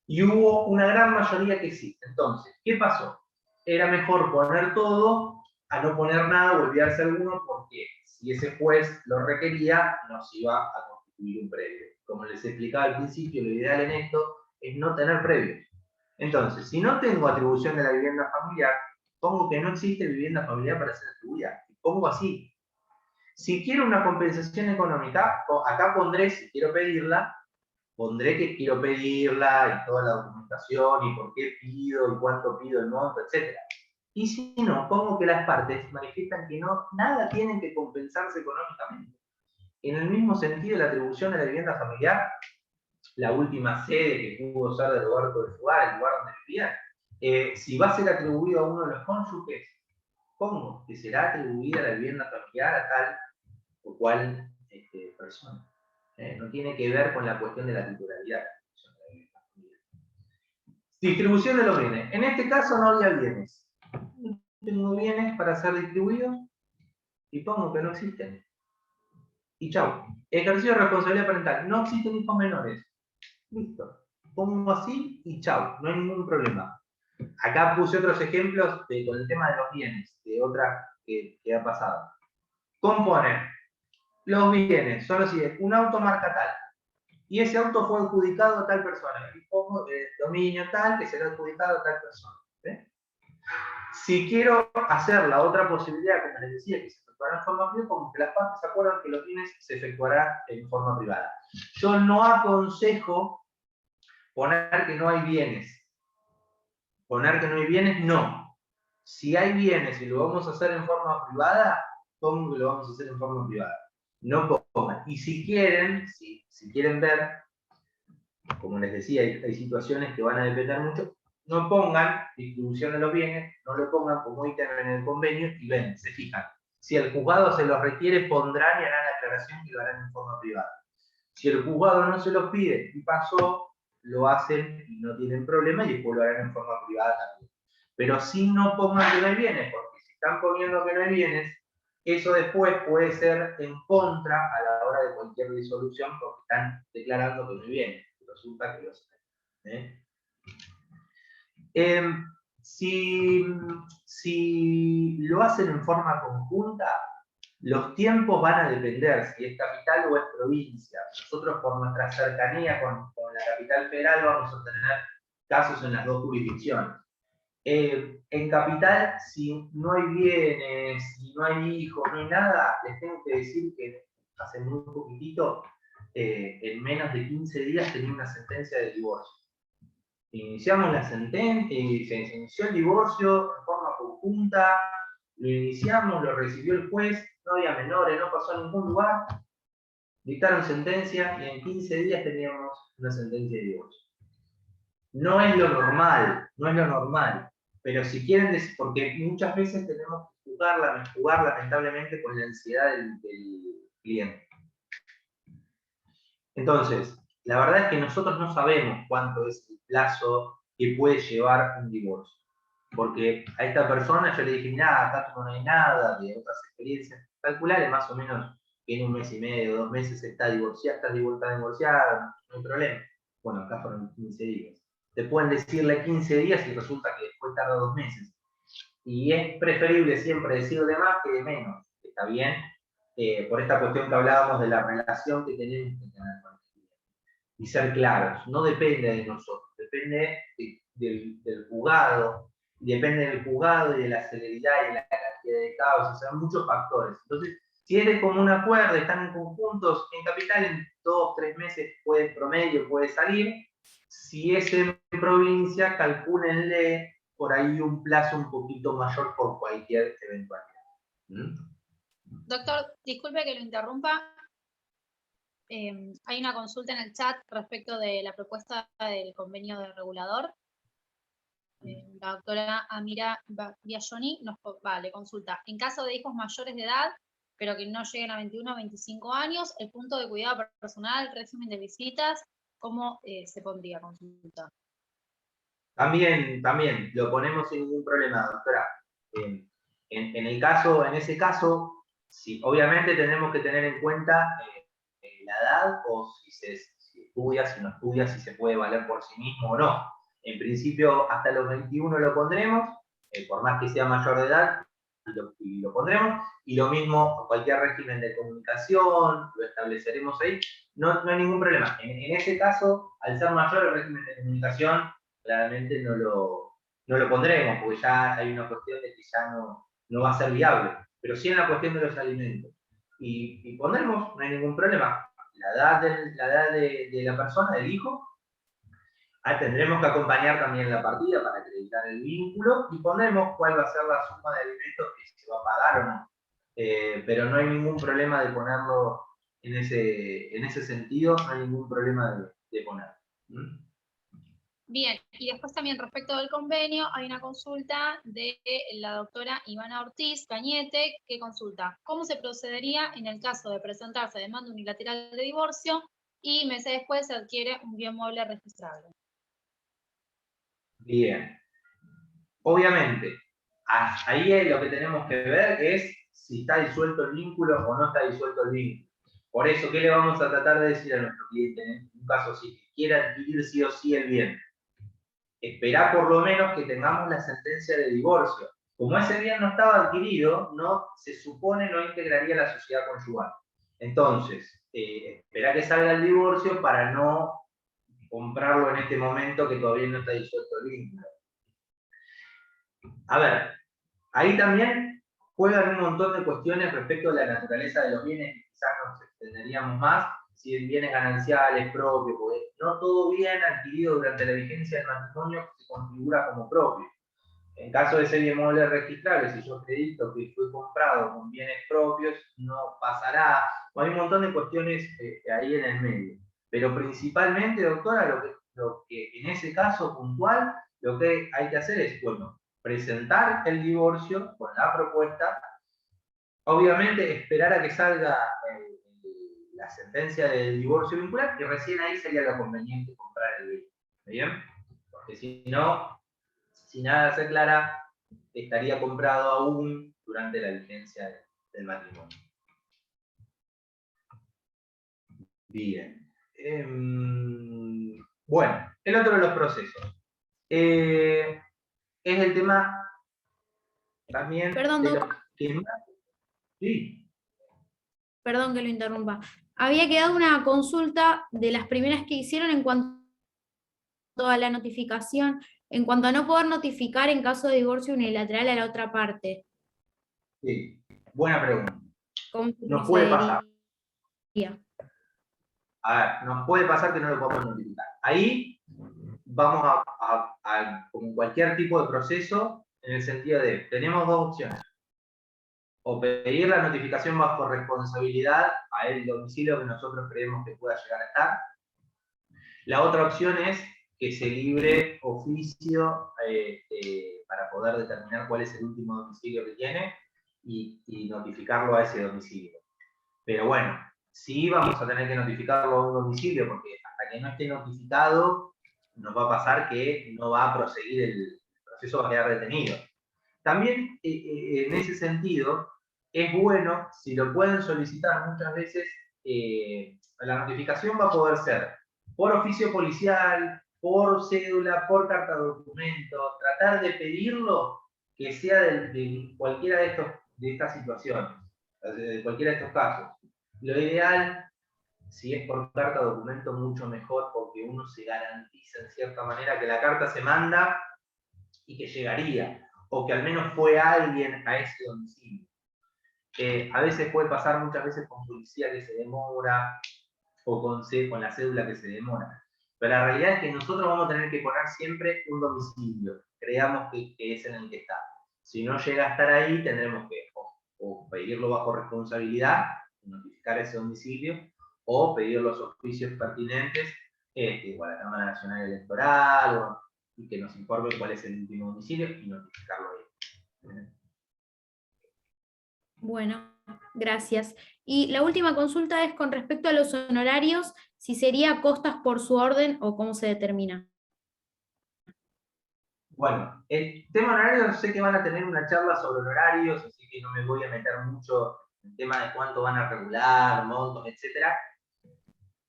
Y hubo una gran mayoría que sí. Entonces, ¿qué pasó? Era mejor poner todo a no poner nada o olvidarse alguno, porque si ese juez lo requería, nos iba a constituir un previo. Como les explicaba al principio, lo ideal en esto es no tener previos. Entonces, si no tengo atribución de la vivienda familiar, pongo que no existe vivienda familiar para ser atribuida. Y pongo así. Si quiero una compensación económica, acá pondré, si quiero pedirla, pondré que quiero pedirla y toda la documentación y por qué pido y cuánto pido el monto, etc. Y si no, pongo que las partes manifiestan que nada tienen que compensarse económicamente. En el mismo sentido, la atribución de la vivienda familiar, la última sede que pudo ser del lugar conyugal, el lugar donde vivían, si va a ser atribuido a uno de los cónyuges, pongo que será atribuida la vivienda familiar a tal o cual persona. No tiene que ver con la cuestión de la titularidad. Distribución de los bienes. En este caso no había bienes. No tengo bienes para ser distribuidos y pongo que no existen. Y chau. Ejercicio de responsabilidad parental. No existen hijos menores. Listo. Pongo así y chau. No hay ningún problema. Acá puse otros ejemplos con el tema de los bienes, de otras que ha pasado. Componen. Los bienes son los siguientes. Un auto marca tal. Y ese auto fue adjudicado a tal persona. Y pongo dominio tal que será adjudicado a tal persona. Si quiero hacer la otra posibilidad, como les decía, que se efectuará en forma privada, como que las partes se acuerdan que los bienes se efectuarán en forma privada. Yo no aconsejo poner que no hay bienes. Poner que no hay bienes, no. Si hay bienes y lo vamos a hacer en forma privada, pongo que lo vamos a hacer en forma privada. No pongan. Y si quieren, si quieren ver, como les decía, hay situaciones que van a depender mucho, no pongan distribución de los bienes, no lo pongan como ítem en el convenio y ven, se fijan. Si el juzgado se los requiere, pondrán y harán la aclaración que lo harán en forma privada. Si el juzgado no se los pide y pasó, lo hacen y no tienen problema y después lo harán en forma privada también. Pero si no pongan que no hay bienes, porque si están poniendo que no hay bienes, eso después puede ser en contra a la hora de cualquier disolución porque están declarando que no hay bienes. Resulta que los hay. Si lo hacen en forma conjunta, los tiempos van a depender si es capital o es provincia. Nosotros por nuestra cercanía con la capital federal vamos a tener casos en las dos jurisdicciones. En capital, si no hay bienes, si no hay hijos, no hay nada, les tengo que decir que hace muy poquitito, en menos de 15 días tenía una sentencia de divorcio. Iniciamos la sentencia, se inició el divorcio en forma conjunta, lo iniciamos, lo recibió el juez, no había menores, no pasó a ningún lugar, dictaron sentencia y en 15 días teníamos una sentencia de divorcio. No es lo normal, no es lo normal, pero si quieren, porque muchas veces tenemos que jugar lamentablemente con la ansiedad del cliente. Entonces, la verdad es que nosotros no sabemos cuánto es el plazo que puede llevar un divorcio. Porque a esta persona yo le dije, mirá, acá no hay nada, de otras experiencias, calculale más o menos que en 1 mes y medio, 2 meses está divorciada, no hay problema. Bueno, acá fueron 15 días. Te pueden decirle 15 días y resulta que después tarda 2 meses. Y es preferible siempre decir de más que de menos, está bien, por esta cuestión que hablábamos de la relación que tenemos que tener con el cliente. Y ser claros, no depende de nosotros, depende del juzgado, depende del juzgado y de la celeridad y de la cantidad de causas, son muchos factores. Entonces, si es de común acuerdo, están conjuntos, en capital en 2 o 3 meses promedio puede salir. Si es en provincia, calcúlenle por ahí un plazo un poquito mayor por cualquier eventualidad. Doctor, disculpe que lo interrumpa. Hay una consulta en el chat respecto de la propuesta del convenio de regulador. La doctora Amira Biagioni le consulta. En caso de hijos mayores de edad, pero que no lleguen a 21 o 25 años, el punto de cuidado personal, régimen de visitas, ¿cómo se pondría a consulta? También lo ponemos sin ningún problema, doctora. En ese caso, sí, obviamente tenemos que tener en cuenta la edad, o si estudia, si no estudia, si se puede valer por sí mismo o no. En principio, hasta los 21 lo pondremos, por más que sea mayor de edad, y lo pondremos. Y lo mismo, cualquier régimen de comunicación, lo estableceremos ahí. No hay ningún problema. En ese caso, al ser mayor el régimen de comunicación, claramente no lo pondremos, porque ya hay una cuestión de que ya no va a ser viable. Pero sí en la cuestión de los alimentos. Y pondremos, no hay ningún problema, la edad de la persona, del hijo. Tendremos que acompañar también la partida para acreditar el vínculo y pondremos cuál va a ser la suma de alimentos que se va a pagar o no. Pero no hay ningún problema de ponerlo en ese sentido, no hay ningún problema de ponerlo. Bien, y después también respecto del convenio, hay una consulta de la doctora Ivana Ortiz Cañete, que consulta cómo se procedería en el caso de presentarse demanda unilateral de divorcio y meses después se adquiere un bien mueble registrable. Bien. Obviamente, ahí lo que tenemos que ver es si está disuelto el vínculo o no está disuelto el vínculo. Por eso, ¿qué le vamos a tratar de decir a nuestro cliente en un caso si quiere adquirir sí o sí el bien? Esperá por lo menos que tengamos la sentencia de divorcio. Como ese bien no estaba adquirido, se supone no integraría la sociedad conyugal. Entonces, esperá que salga el divorcio para no comprarlo en este momento que todavía no está disuelto el vínculo. A ver, ahí también juegan un montón de cuestiones respecto a la naturaleza de los bienes, quizás nos extenderíamos más, si el bienes gananciales, propios, porque no todo bien adquirido durante la vigencia del matrimonio se configura como propio. En caso de ser bien mueble registrable, si yo acredito que fue comprado con bienes propios, no pasará. Hay un montón de cuestiones ahí en el medio. Pero principalmente, doctora, lo que en ese caso puntual, lo que hay que hacer es, bueno, presentar el divorcio con la propuesta, obviamente esperar a que salga la sentencia del divorcio vincular, y recién ahí sería lo conveniente comprar el bien. ¿Bien? Porque si no, si nada se aclara, estaría comprado aún durante la vigencia del matrimonio. Bien. Bueno, el otro de los procesos. Es el tema también Perdón, de Doc. los que más... Sí. Perdón que lo interrumpa. Había quedado una consulta de las primeras que hicieron en cuanto a la notificación, en cuanto a no poder notificar en caso de divorcio unilateral a la otra parte. Sí, buena pregunta. ¿Cómo se Nos puede pasar. procedería? A ver, nos puede pasar que no lo podamos notificar. Ahí vamos como cualquier tipo de proceso, en el sentido de, tenemos dos opciones. O pedir la notificación bajo responsabilidad a el domicilio que nosotros creemos que pueda llegar a estar. La otra opción es que se libre oficio para poder determinar cuál es el último domicilio que tiene y notificarlo a ese domicilio. Pero bueno, sí vamos a tener que notificarlo a un domicilio, porque hasta que no esté notificado, nos va a pasar que no va a proseguir el proceso, va a quedar detenido. También, en ese sentido, es bueno, si lo pueden solicitar muchas veces, la notificación va a poder ser por oficio policial, por cédula, por carta de documento, tratar de pedirlo que sea de cualquiera de estas situaciones, de cualquiera de estos casos. Lo ideal, si es por carta de documento, mucho mejor, porque uno se garantiza en cierta manera que la carta se manda y que llegaría, o que al menos fue alguien a ese domicilio. A veces puede pasar, muchas veces con policía que se demora, o con la cédula que se demora. Pero la realidad es que nosotros vamos a tener que poner siempre un domicilio, creamos que es en el que está. Si no llega a estar ahí, tendremos que o pedirlo bajo responsabilidad, notificar ese domicilio, o pedir los oficios pertinentes a la Cámara Nacional Electoral, y que nos informe cuál es el último domicilio y notificarlo ahí. Bueno, gracias. Y la última consulta es con respecto a los honorarios, si sería costas por su orden o cómo se determina. Bueno, el tema horario, sé que van a tener una charla sobre horarios, así que no me voy a meter mucho en el tema de cuánto van a regular, montos, etcétera.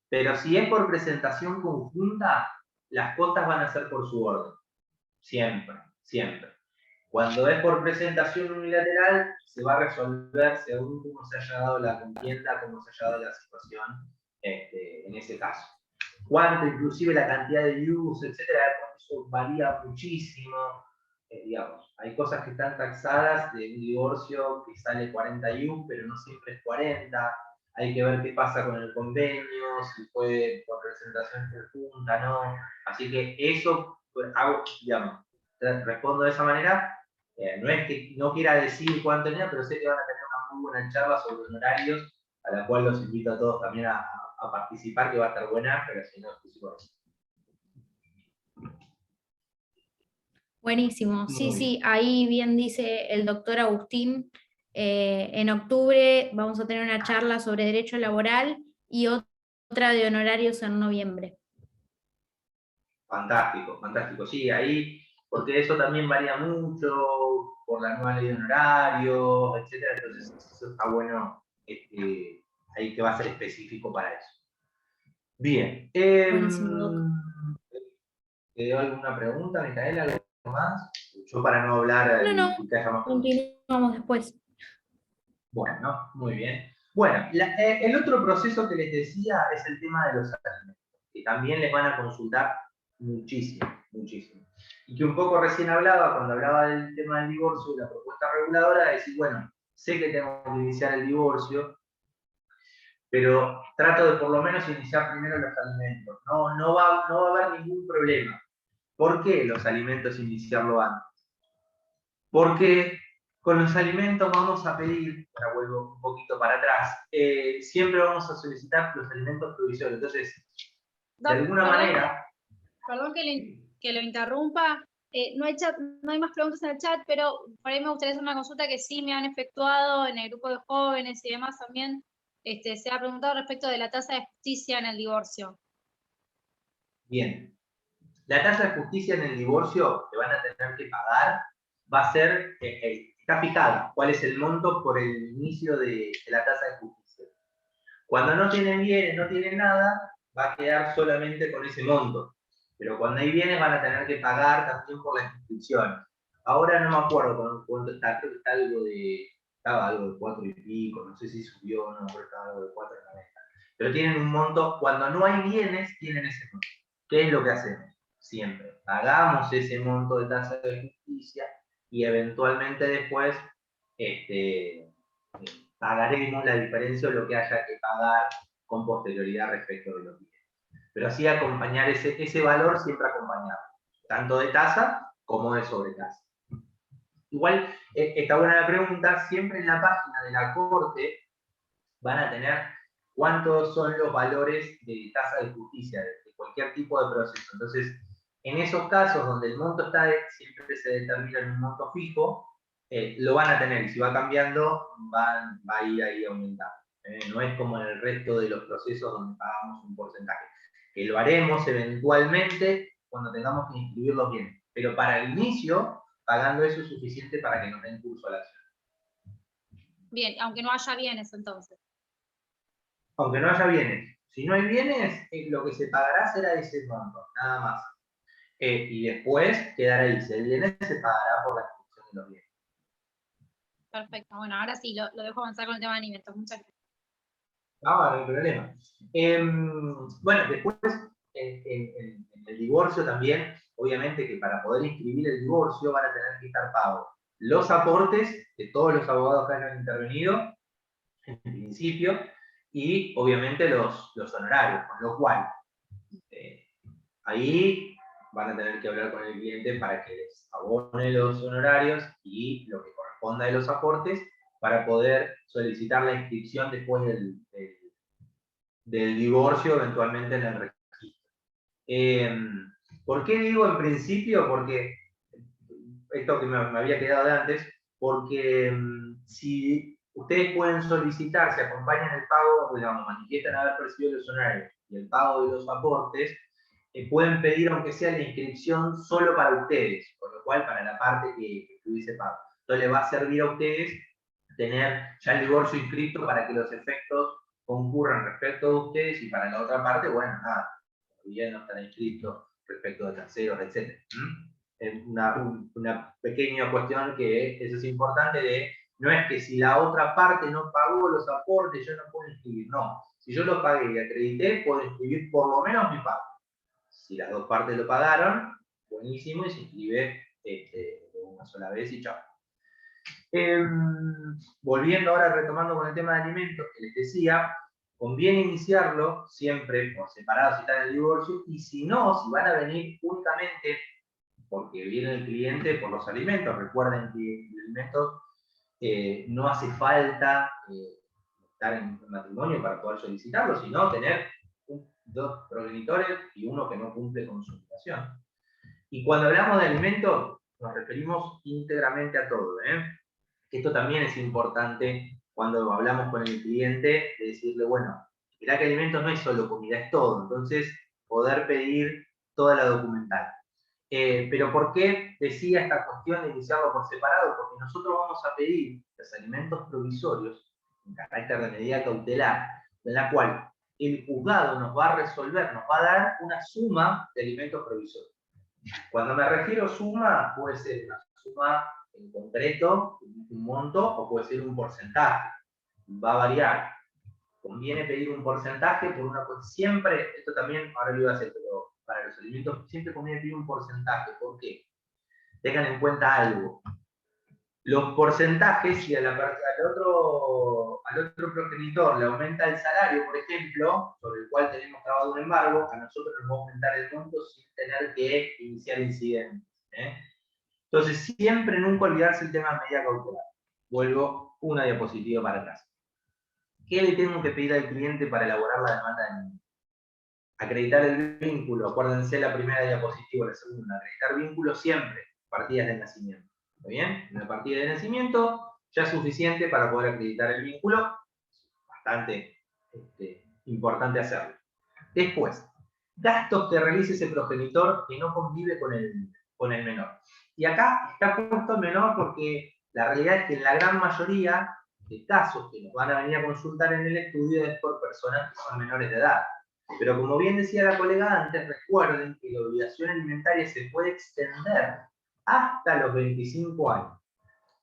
Pero si es por presentación conjunta, las costas van a ser por su orden. Siempre, siempre. Cuando es por presentación unilateral, se va a resolver según cómo se haya dado la contienda, cómo se haya dado la situación en ese caso. Cuánto, inclusive la cantidad de views, etcétera, eso varía muchísimo. Digamos, hay cosas que están taxadas de un divorcio que sale 40 views, pero no siempre es 40. Hay que ver qué pasa con el convenio, si fue por presentación conjunta, no. Así que eso, digamos, respondo de esa manera. No es que no quiera decir cuánto tenía, pero sé que van a tener una muy buena charla sobre horarios, a la cual los invito a todos también a participar, que va a estar buena, pero si no, es Buenísimo, sí, ahí bien dice el doctor Agustín, en octubre vamos a tener una charla sobre derecho laboral y otra de honorarios en noviembre. Fantástico, fantástico, sí, ahí, porque eso también varía mucho por la nueva ley de honorarios, etcétera, entonces eso está bueno, ahí que va a ser específico para eso. Bien. Buenísimo. ¿Quedó alguna pregunta, Micaela? ¿Algo más? Yo para no hablar No, y que haya más preguntas. continuamos después. Bueno, muy bien. Bueno, el otro proceso que les decía es el tema de los alimentos, que también les van a consultar muchísimo, muchísimo. Y que un poco recién hablaba, cuando hablaba del tema del divorcio y la propuesta reguladora, de decir, bueno, sé que tengo que iniciar el divorcio, pero trato de por lo menos iniciar primero los alimentos. No va a haber ningún problema. ¿Por qué los alimentos iniciarlo antes? Porque con los alimentos vamos a pedir, ahora vuelvo un poquito para atrás, siempre vamos a solicitar los alimentos provisorios. Entonces, de alguna manera... Perdón que lo interrumpa. No hay más preguntas en el chat, pero por ahí me gustaría hacer una consulta que sí me han efectuado en el grupo de jóvenes y demás también. Se ha preguntado respecto de la tasa de justicia en el divorcio. Bien. La tasa de justicia en el divorcio que van a tener que pagar va a ser, está fijada, cuál es el monto por el inicio de la tasa de justicia. Cuando no tienen bienes, no tienen nada, va a quedar solamente con ese monto. Pero cuando hay bienes van a tener que pagar también por las inscripciones. Ahora no me acuerdo cuánto está, creo que estaba algo de 4 y pico, no sé si subió o no, pero estaba algo de 4,90. Pero tienen un monto, cuando no hay bienes, tienen ese monto. ¿Qué es lo que hacemos? Siempre pagamos ese monto de tasa de justicia y eventualmente después pagaremos la diferencia o lo que haya que pagar con posterioridad respecto de los bienes. Pero así acompañar ese valor siempre acompañado, tanto de tasa como de sobretasa. Igual, está buena la pregunta, siempre en la página de la Corte van a tener cuántos son los valores de tasa de justicia, de cualquier tipo de proceso. Entonces, en esos casos donde el monto siempre se determina en un monto fijo, lo van a tener, y si va cambiando, va a ir ahí aumentando. No es como en el resto de los procesos donde pagamos un porcentaje, que lo haremos eventualmente cuando tengamos que inscribir los bienes. Pero para el inicio, pagando eso es suficiente para que nos den curso a la acción. Bien, aunque no haya bienes entonces. Aunque no haya bienes. Si no hay bienes, lo que se pagará será ese monto, nada más. Y después quedará ahí. Si hay bienes, se pagará por la inscripción de los bienes. Perfecto. Bueno, ahora sí, lo dejo avanzar con el tema de alimentos. Muchas gracias. No hay problema. Bueno, después, en el divorcio también, obviamente que para poder inscribir el divorcio van a tener que estar pagos los aportes de todos los abogados que hayan intervenido, en principio, y obviamente los honorarios, con lo cual ahí van a tener que hablar con el cliente para que les abone los honorarios y lo que corresponda de los aportes para poder solicitar la inscripción después del divorcio eventualmente en el registro. ¿Por qué digo en principio? Porque esto que me había quedado de antes, porque si ustedes pueden solicitar, se acompañan el pago, digamos, manifiestan haber percibido los honorarios y el pago de los aportes, pueden pedir aunque sea la inscripción solo para ustedes, con lo cual para la parte que tuviese pago. Entonces les va a servir a ustedes tener ya el divorcio inscrito para que los efectos concurran respecto de ustedes, y para la otra parte, bueno, nada, todavía no están inscritos respecto de terceros, etc. Una pequeña cuestión que eso es importante, no es que si la otra parte no pagó los aportes, yo no puedo inscribir, no. Si yo lo pagué y acredité, puedo inscribir por lo menos mi pago. Si las dos partes lo pagaron, buenísimo, y se inscribe de una sola vez y chao. Volviendo ahora, retomando con el tema de alimentos, que les decía, conviene iniciarlo siempre por separado si está en el divorcio, y si no, si van a venir únicamente porque viene el cliente por los alimentos. Recuerden que los alimentos no hace falta estar en matrimonio para poder solicitarlo, sino tener dos progenitores y uno que no cumple con su obligación. Y cuando hablamos de alimentos, nos referimos íntegramente a todo. Esto también es importante cuando hablamos con el cliente, de decirle, bueno, mirá que alimentos no es solo comida, es todo. Entonces, poder pedir toda la documentación. Pero ¿por qué decía esta cuestión de iniciarlo por separado? Porque nosotros vamos a pedir los alimentos provisorios, en carácter de medida cautelar, en la cual el juzgado nos va a resolver, nos va a dar una suma de alimentos provisorios. Cuando me refiero a suma, puede ser una suma en concreto, un monto, o puede ser un porcentaje. Va a variar. Conviene pedir un porcentaje por una cosa. Siempre, esto también, ahora lo iba a hacer, pero para los alimentos siempre conviene pedir un porcentaje. ¿Por qué? Tengan en cuenta algo. Los porcentajes, si al otro progenitor le aumenta el salario, por ejemplo, sobre el cual tenemos trabado un embargo, a nosotros nos va a aumentar el monto sin tener que iniciar incidentes. Entonces, siempre nunca olvidarse el tema de medida cautelar. Vuelvo una diapositiva para atrás. ¿Qué le tengo que pedir al cliente para elaborar la demanda de alimentos? Acreditar el vínculo. Acuérdense la primera diapositiva, la segunda. Acreditar vínculo siempre, partidas de nacimiento. ¿Está bien? Una partida de nacimiento ya es suficiente para poder acreditar el vínculo. Bastante importante hacerlo. Después, gastos que realice ese progenitor que no convive con el menor. Y acá está puesto el menor porque la realidad es que en la gran mayoría de casos que nos van a venir a consultar en el estudio es por personas que son menores de edad. Pero como bien decía la colega antes, recuerden que la obligación alimentaria se puede extender hasta los 25 años.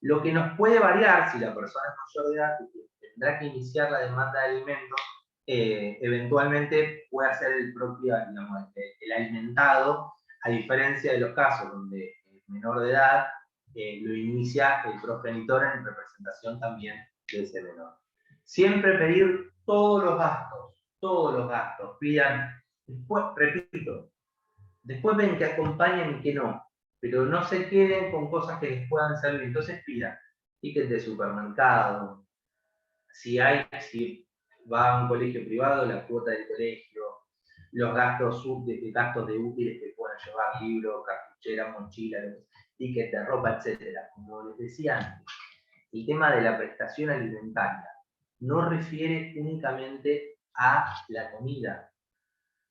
Lo que nos puede variar, si la persona es mayor de edad, tendrá que iniciar la demanda de alimentos, eventualmente puede ser el propio, digamos, el alimentado, a diferencia de los casos donde el menor de edad lo inicia el progenitor en representación también de ese menor. Siempre pedir todos los gastos todos los gastos, pidan, después, repito, después ven que acompañan y que no, pero no se queden con cosas que les puedan servir, entonces pidan ticket de supermercado, si va a un colegio privado, la cuota del colegio, los gastos de útiles que puedan llevar, libros, cartuchera, mochila, tickets de ropa, etc. Como les decía antes, el tema de la prestación alimentaria no refiere únicamente a la comida,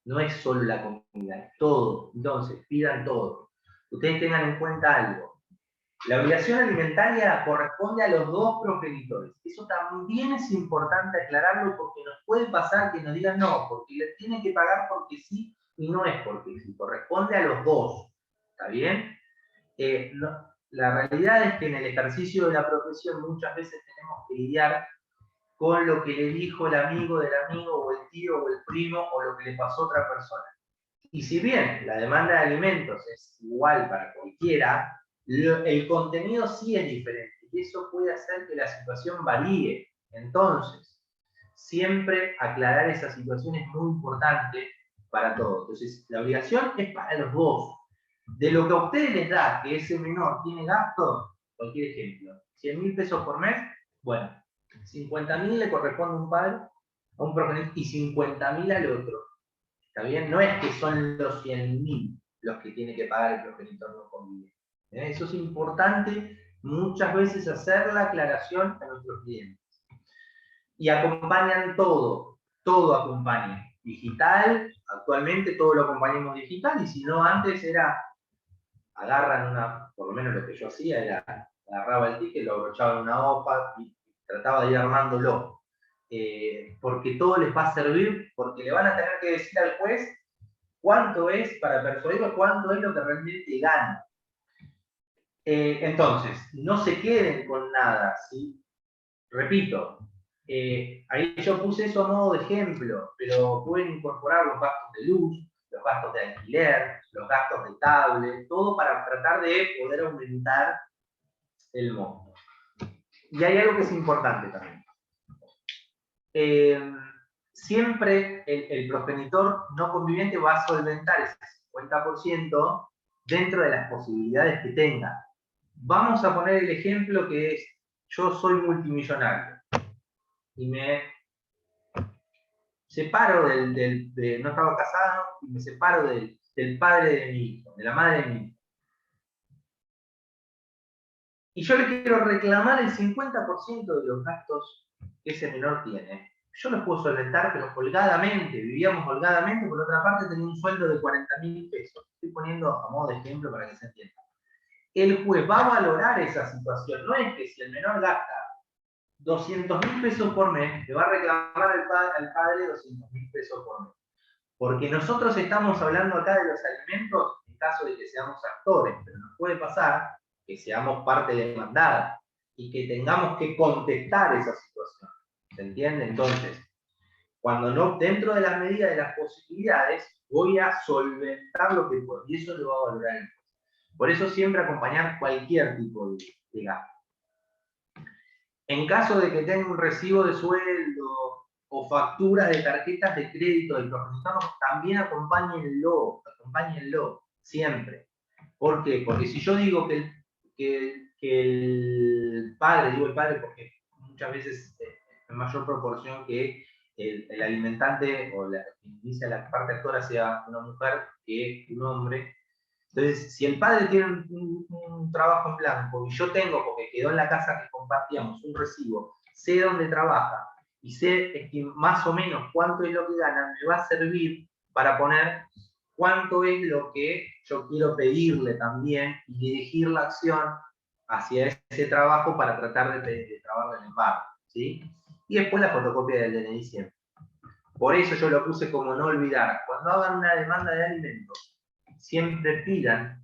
no es solo la comida, es todo. Entonces, pidan todo. Ustedes tengan en cuenta algo. La obligación alimentaria corresponde a los dos progenitores. Eso también es importante aclararlo porque nos puede pasar que nos digan no, porque le tienen que pagar porque sí y no es porque sí. Corresponde a los dos. ¿Está bien? La realidad es que en el ejercicio de la profesión muchas veces tenemos que lidiar con lo que le dijo el amigo del amigo, o el tío, o el primo, o lo que le pasó a otra persona. Y si bien la demanda de alimentos es igual para cualquiera, el contenido sí es diferente, y eso puede hacer que la situación varíe. Entonces, siempre aclarar esa situación es muy importante para todos. Entonces, la obligación es para los dos. De lo que a ustedes les da que ese menor tiene gasto, cualquier ejemplo, 100.000 pesos por mes, bueno, 50.000 le corresponde a un padre, a un progenitor, y 50.000 al otro. ¿Está bien? No es que son los 100.000 los que tiene que pagar el progenitor no conviviente. Eso es importante muchas veces hacer la aclaración a nuestros clientes. Y acompañan todo, todo acompaña. Digital, actualmente todo lo acompañamos digital, y si no, antes era, agarran por lo menos lo que yo hacía era, agarraba el ticket, lo abrochaba en una hoja y trataba de ir armándolo. Porque todo les va a servir, porque le van a tener que decir al juez cuánto es, para persuadirlo, cuánto es lo que realmente gana. Entonces, no se queden con nada, ¿sí? Repito, ahí yo puse eso a modo de ejemplo, pero pueden incorporar los gastos de luz, los gastos de alquiler, los gastos de tablet, todo para tratar de poder aumentar el monto. Y hay algo que es importante también. Siempre el progenitor no conviviente va a solventar ese 50% dentro de las posibilidades que tenga. Vamos a poner el ejemplo que es, yo soy multimillonario y me separo no estaba casado, y me separo del padre de mi hijo, de la madre de mi hijo. Y yo le quiero reclamar el 50% de los gastos que ese menor tiene. Yo los puedo solventar, pero holgadamente, vivíamos holgadamente, por otra parte tenía un sueldo de 40.000 pesos. Estoy poniendo a modo de ejemplo para que se entienda. El juez va a valorar esa situación. No es que si el menor gasta 200.000 pesos por mes, le va a reclamar al padre 200.000 pesos por mes. Porque nosotros estamos hablando acá de los alimentos en caso de que seamos actores, pero nos puede pasar que seamos parte demandada y que tengamos que contestar esa situación. ¿Se entiende? Entonces, cuando no, dentro de las medidas de las posibilidades, voy a solventar lo que puedo, y eso lo va a valorar el juez. Por eso siempre acompañar cualquier tipo de gasto. En caso de que tenga un recibo de sueldo o factura de tarjetas de crédito del progenitor, también acompáñenlo, siempre. ¿Por qué? Porque si yo digo que el padre, digo el padre porque muchas veces en mayor proporción que el alimentante o la que inicia la parte actora sea una mujer que un hombre. Entonces, si el padre tiene un trabajo en blanco y yo tengo, porque quedó en la casa que compartíamos, un recibo, sé dónde trabaja y sé más o menos cuánto es lo que gana, me va a servir para poner cuánto es lo que yo quiero pedirle también y dirigir la acción hacia ese trabajo para tratar de trabarle el embargo, ¿sí? Y después la fotocopia del DNI siempre. Por eso yo lo puse como no olvidar. Cuando hagan una demanda de alimentos, siempre pidan.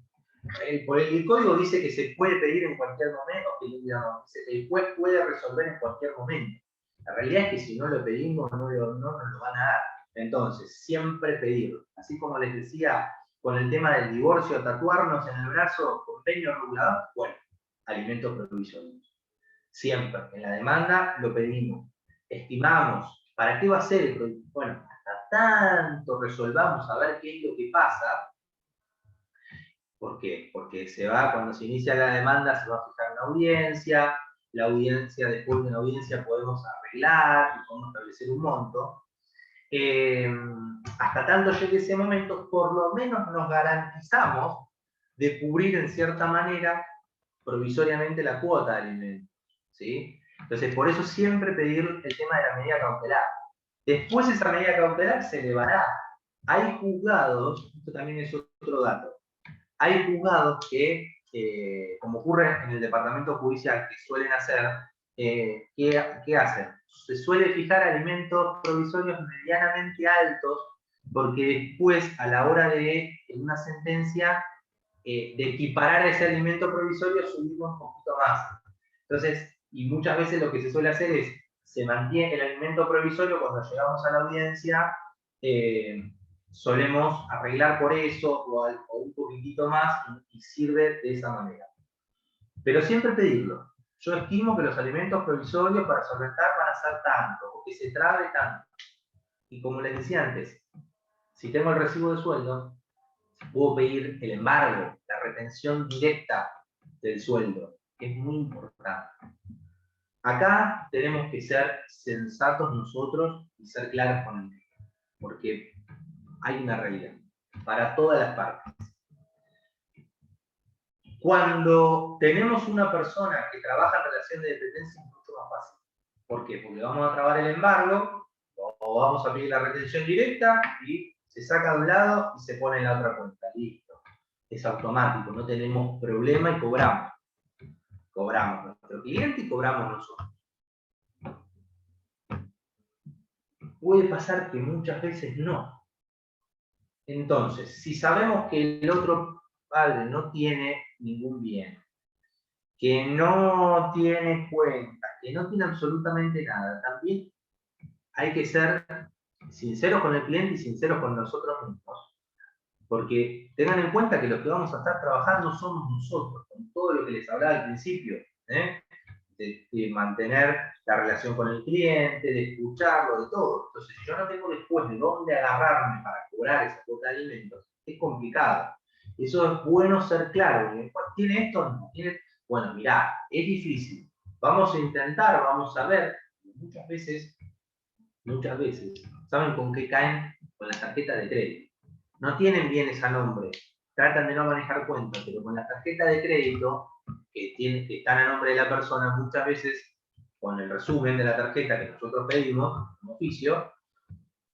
El código dice que se puede pedir en cualquier momento, que el juez puede resolver en cualquier momento. La realidad es que si no lo pedimos, no nos lo van a dar. Entonces, siempre pedirlo. Así como les decía, con el tema del divorcio, tatuarnos en el brazo convenio regulador, bueno, alimentos provisorios. Siempre, en la demanda lo pedimos. Estimamos, ¿para qué va a ser el producto? Bueno, tanto resolvamos a ver qué es lo que pasa, ¿por qué? Porque cuando se inicia la demanda se va a fijar una audiencia, la audiencia, después de una audiencia podemos arreglar, y podemos establecer un monto. Hasta tanto llegue ese momento, por lo menos nos garantizamos de cubrir en cierta manera provisoriamente la cuota de alimento, ¿sí? Entonces, por eso siempre pedir el tema de la medida cautelar. Después esa medida cautelar se elevará. Hay juzgados, esto también es otro dato, hay juzgados que, como ocurre en el departamento judicial, que suelen hacer, ¿qué hacen? Se suele fijar alimentos provisorios medianamente altos, porque después, a la hora de, en una sentencia, de equiparar ese alimento provisorio, subimos un poquito más. Entonces, y muchas veces lo que se suele hacer es, se mantiene el alimento provisorio cuando llegamos a la audiencia, solemos arreglar por eso o un poquitito más y sirve de esa manera. Pero siempre pedirlo. Yo estimo que los alimentos provisorios para solventar van a ser tanto, o que se trabe tanto. Y como les decía antes, si tengo el recibo de sueldo, puedo pedir el embargo, la retención directa del sueldo, que es muy importante. Acá tenemos que ser sensatos nosotros y ser claros con el tema, porque hay una realidad para todas las partes. Cuando tenemos una persona que trabaja en relación de dependencia es mucho más fácil. ¿Por qué? Porque vamos a trabar el embargo o vamos a pedir la retención directa y se saca de un lado y se pone en la otra cuenta. Listo. Es automático, no tenemos problema y cobramos. Cobramos nuestro cliente y cobramos nosotros. Puede pasar que muchas veces no. Entonces, si sabemos que el otro padre no tiene ningún bien, que no tiene cuenta, que no tiene absolutamente nada, también hay que ser sinceros con el cliente y sinceros con nosotros mismos, porque tengan en cuenta que los que vamos a estar trabajando somos nosotros, con todo lo que les hablaba al principio, de mantener la relación con el cliente, de escucharlo, de todo. Entonces, si yo no tengo después de dónde agarrarme para cobrar esa cuota de alimentos, es complicado. Eso es bueno ser claro. ¿Tiene esto o no? ¿Tiene? Bueno, mirá, es difícil. Vamos a intentar, vamos a ver. Muchas veces, ¿saben con qué caen? Con las tarjetas de crédito. No tienen bienes a nombre, tratan de no manejar cuentas, pero con la tarjeta de crédito, que están a nombre de la persona, muchas veces, con el resumen de la tarjeta que nosotros pedimos, como oficio,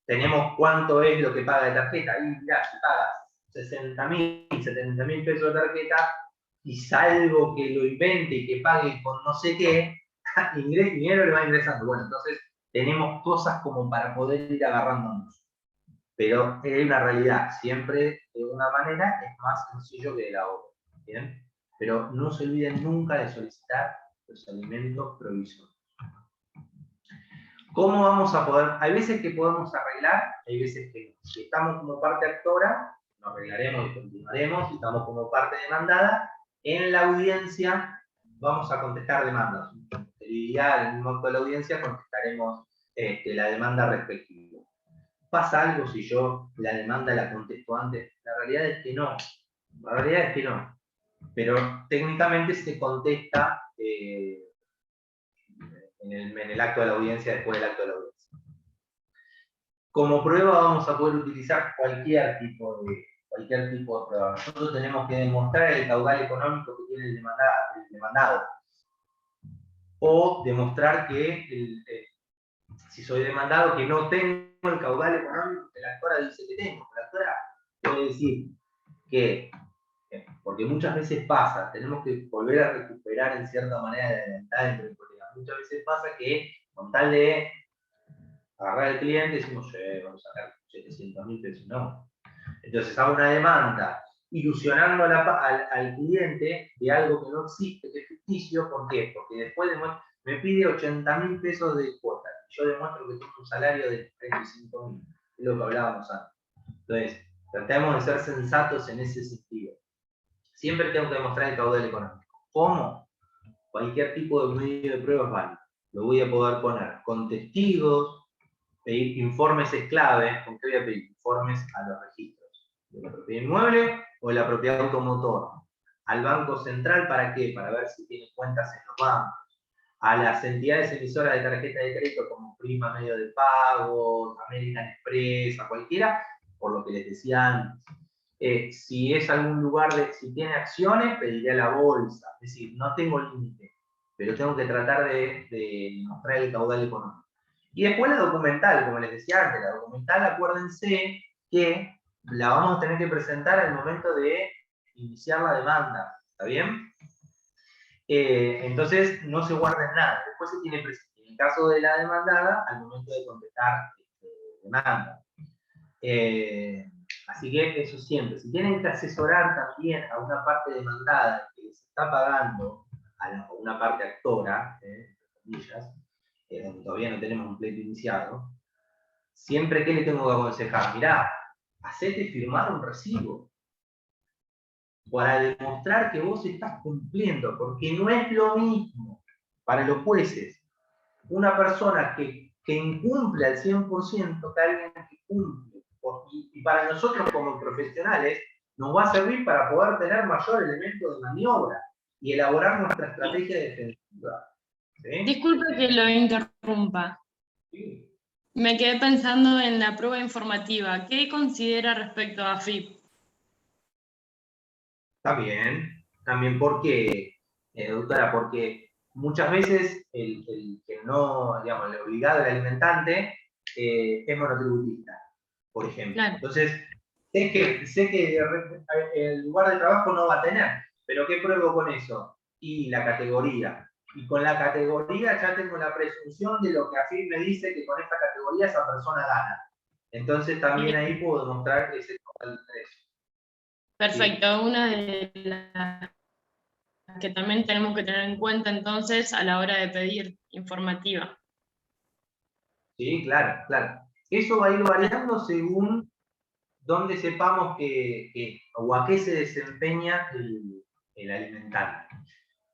tenemos cuánto es lo que paga de tarjeta. Y mirá, si pagas 60.000, 70.000 pesos de tarjeta, y salvo que lo invente y que pague con no sé qué, dinero le va ingresando. Bueno, entonces tenemos cosas como para poder ir agarrándonos. Pero es una realidad, siempre de una manera es más sencillo que de la otra. ¿Bien? Pero no se olviden nunca de solicitar los alimentos provisorios. ¿Cómo vamos a poder? Hay veces que podemos arreglar, hay veces que no. Si estamos como parte actora, lo arreglaremos y continuaremos. Si estamos como parte demandada, en la audiencia vamos a contestar demandas. En el mismo acto de la audiencia contestaremos la demanda respectiva. ¿Pasa algo si yo la demanda la contesto antes? La realidad es que no. La realidad es que no. Pero técnicamente se contesta en el acto de la audiencia, después del acto de la audiencia. Como prueba vamos a poder utilizar cualquier tipo de prueba. Nosotros tenemos que demostrar el caudal económico que tiene el demandado. O demostrar que, si soy demandado, que no tengo el caudal económico que la actora dice que tengo. La actora puede decir que, porque muchas veces pasa, tenemos que volver a recuperar en cierta manera la lealtad entre colegas. Muchas veces pasa que con tal de agarrar al cliente decimos, vamos a sacar 700.000 pesos, no. Entonces hago una demanda ilusionando al cliente de algo que no existe, que es ficticio. ¿Por qué? Porque después me pide 80.000 pesos de cuota. Yo demuestro que tengo un salario de 35.000, es lo que hablábamos antes. Entonces, tratemos de ser sensatos en ese sentido. Siempre tengo que demostrar el caudal económico. ¿Cómo? Cualquier tipo de medio de prueba es válido. Lo voy a poder poner con testigos, Pedir informes es clave. ¿Con qué voy a pedir? Informes a los registros de la propiedad inmueble o de la propiedad automotor. Al Banco Central, ¿para qué? Para ver si tiene cuentas en los bancos. A las entidades emisoras de tarjeta de crédito como Prima Medio de Pago, American Express, a cualquiera, por lo que les decía antes. Si es algún lugar si tiene acciones, pediré a la bolsa. Es decir, no tengo límite, pero tengo que tratar de mostrar el caudal económico. Y después la documental, como les decía antes, la documental, acuérdense que la vamos a tener que presentar al momento de iniciar la demanda, ¿está bien? Entonces no se guarden nada. Después se tiene presente, en el caso de la demandada, al momento de contestar demanda. Así que eso siempre. Si tienen que asesorar también a una parte demandada que les está pagando a una parte actora, entre comillas, donde todavía no tenemos un pleito iniciado, siempre que le tengo que aconsejar, mirá, hacete firmar un recibo para demostrar que vos estás cumpliendo, porque no es lo mismo para los jueces una persona que incumple al 100% que alguien que cumple. Y para nosotros como profesionales nos va a servir para poder tener mayor elemento de maniobra y elaborar nuestra estrategia defensiva. ¿Sí? Disculpe que lo interrumpa. Sí. Me quedé pensando en la prueba informativa. ¿Qué considera respecto a FIP? También porque, doctora, porque muchas veces el que no, digamos, el obligado, el alimentante, es monotributista, por ejemplo. Claro. Entonces, sé que el lugar de trabajo no va a tener, pero ¿qué pruebo con eso? Y la categoría. Y con la categoría ya tengo la presunción de lo que AFIP me dice que con esta categoría esa persona gana. Entonces también ahí puedo demostrar ese total de ingreso. Perfecto, sí. Una de las que también tenemos que tener en cuenta entonces a la hora de pedir informativa. Sí, claro, claro. Eso va a ir variando según dónde sepamos o a qué se desempeña el alimentante.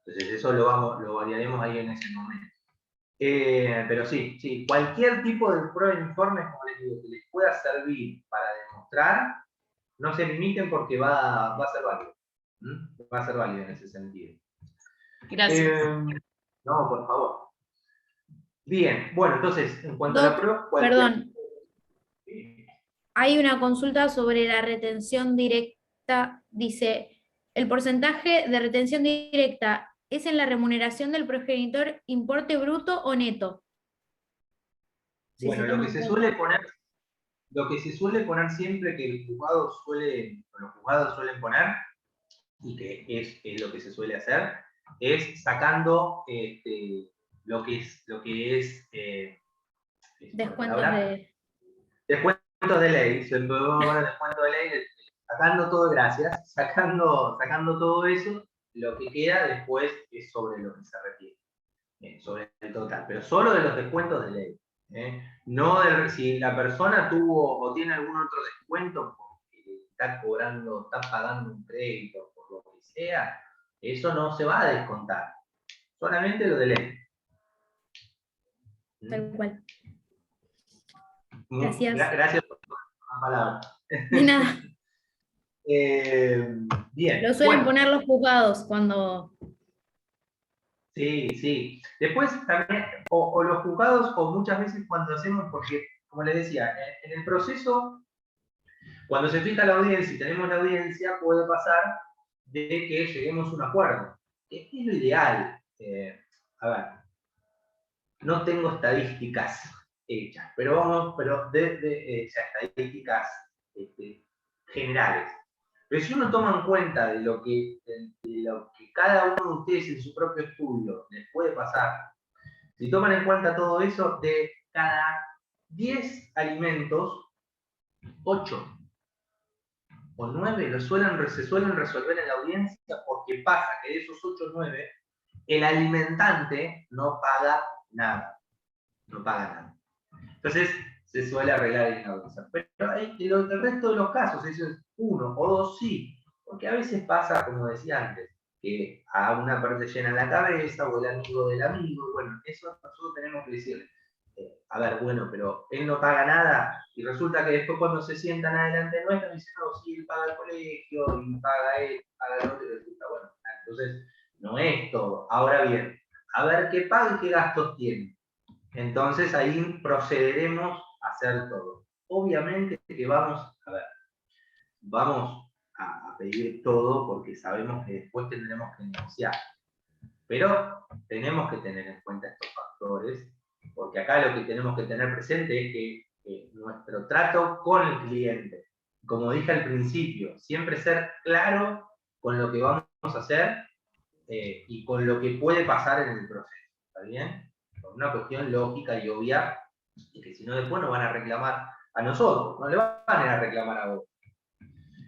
Entonces eso lo variaremos ahí en ese momento. Pero sí, cualquier tipo de prueba de informes, como les digo, que les pueda servir para demostrar, no se limiten porque va a ser válido. Va a ser válido en ese sentido. Gracias. No, por favor. Bien, bueno, entonces, en cuanto a la prueba... Perdón. Hay una consulta sobre la retención directa. Dice, ¿el porcentaje de retención directa es en la remuneración del progenitor importe bruto o neto? Bueno, lo que se suele poner siempre que los juzgados suelen poner, y que es lo que se suele hacer, es sacando lo que es descuentos de... Descuentos de ley, descuento de ley, sacando todo, gracias, sacando todo eso, lo que queda después es sobre lo que se requiere, sobre el total, pero solo de los descuentos de ley. No si la persona tuvo o tiene algún otro descuento porque está pagando un crédito, por lo que sea, eso no se va a descontar, solamente lo de ley. Tal cual. Gracias. Gracias por la palabra. De nada. Bien. Lo suelen poner los juzgados cuando... Sí. Después también, o los juzgados, o muchas veces cuando hacemos, porque, como les decía, en el proceso, cuando se fija la audiencia y tenemos la audiencia, puede pasar de que lleguemos a un acuerdo. Es lo ideal. A ver, no tengo estadísticas hechas, pero estadísticas generales. Pero si uno toma en cuenta de lo que cada uno de ustedes en su propio estudio les puede pasar, si toman en cuenta todo eso, de cada 10 alimentos, 8 o 9 se suelen resolver en la audiencia, porque pasa que de esos 8 o 9, el alimentante no paga nada. No paga nada. Entonces, se suele arreglar en la audiencia. Pero el resto de los casos, eso es 1 o 2 sí, porque a veces pasa, como decía antes, que a una parte llena la cabeza o el amigo del amigo, bueno, eso nosotros tenemos que decirle. a ver, bueno, pero él no paga nada, y resulta que después cuando se sientan adelante nuestro, dicen, no, sí, él paga el colegio, y paga él, paga el otro, y resulta, bueno, entonces no es todo. Ahora bien, a ver qué paga y qué gastos tiene. Entonces ahí procederemos a hacer todo. Obviamente que vamos a pedir todo porque sabemos que después tendremos que negociar. Pero tenemos que tener en cuenta estos factores, porque acá lo que tenemos que tener presente es que nuestro trato con el cliente, como dije al principio, siempre ser claro con lo que vamos a hacer y con lo que puede pasar en el proceso, ¿está bien? Por una cuestión lógica y obvia, y que si no después nos van a reclamar a nosotros, no le van a reclamar a vos.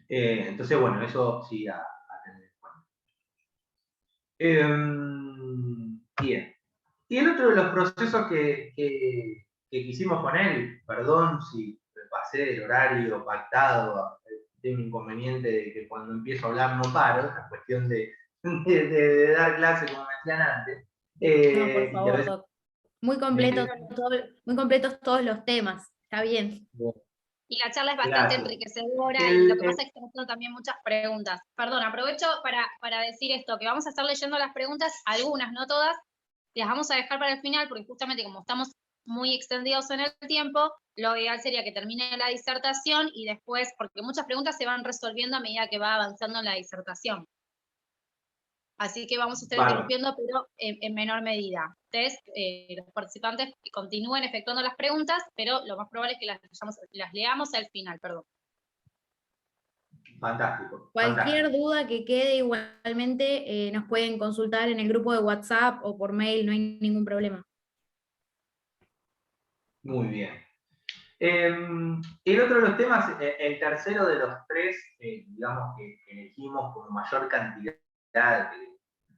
Entonces, bueno, eso sí a tener en cuenta. Bien. Y el otro de los procesos que quisimos con él, perdón si me pasé del horario pactado, tengo un inconveniente de que cuando empiezo a hablar no paro, es cuestión de dar clase como me decían antes. No, por favor, Doc. Muy completos todos los temas, está bien. Y la charla es bastante enriquecedora y lo que pasa es que estamos haciendo también muchas preguntas. Perdón, aprovecho para decir esto, que vamos a estar leyendo las preguntas, algunas, no todas, las vamos a dejar para el final porque justamente como estamos muy extendidos en el tiempo, lo ideal sería que termine la disertación y después, porque muchas preguntas se van resolviendo a medida que va avanzando en la disertación. Así que vamos a estar interrumpiendo, pero en menor medida. Ustedes, los participantes, continúen efectuando las preguntas, pero lo más probable es que las leamos al final, perdón. Fantástico. Cualquier duda que quede igualmente nos pueden consultar en el grupo de WhatsApp o por mail, no hay ningún problema. Muy bien. El otro de los temas, el tercero de los tres, digamos que elegimos con mayor cantidad,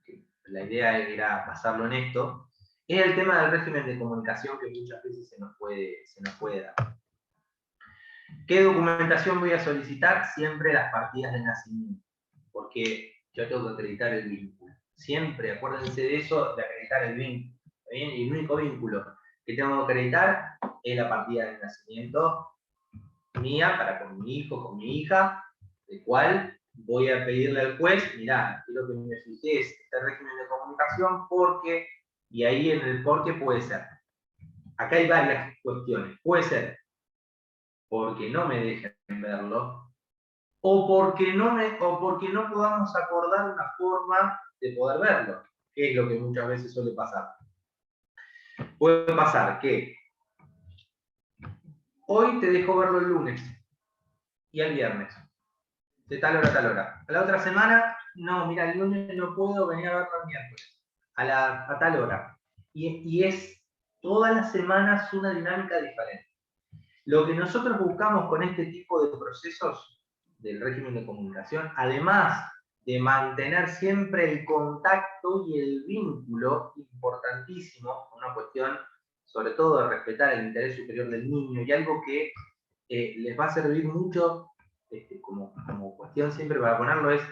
que la idea era pasarlo en esto, es el tema del régimen de comunicación que muchas veces se nos puede dar. ¿Qué documentación voy a solicitar? Siempre las partidas de nacimiento, porque yo tengo que acreditar el vínculo. Siempre, acuérdense de eso, de acreditar el vínculo. ¿Bien? Y el único vínculo que tengo que acreditar es la partida de nacimiento mía para con mi hijo, con mi hija, de cual voy a pedirle al juez, mirá, quiero que me fijes este régimen de comunicación porque, y ahí en el por qué puede ser. Acá hay varias cuestiones. Puede ser porque no me dejen verlo, o porque no podamos acordar una forma de poder verlo, que es lo que muchas veces suele pasar. Puede pasar que hoy te dejo verlo el lunes y el viernes, de tal hora a tal hora. A la otra semana, no, mira, el lunes no puedo venir a verlo el miércoles, a tal hora. Y es todas las semanas una dinámica diferente. Lo que nosotros buscamos con este tipo de procesos del régimen de comunicación, además de mantener siempre el contacto y el vínculo, importantísimo, una cuestión sobre todo de respetar el interés superior del niño, y algo que les va a servir mucho como cuestión siempre para ponerlo es,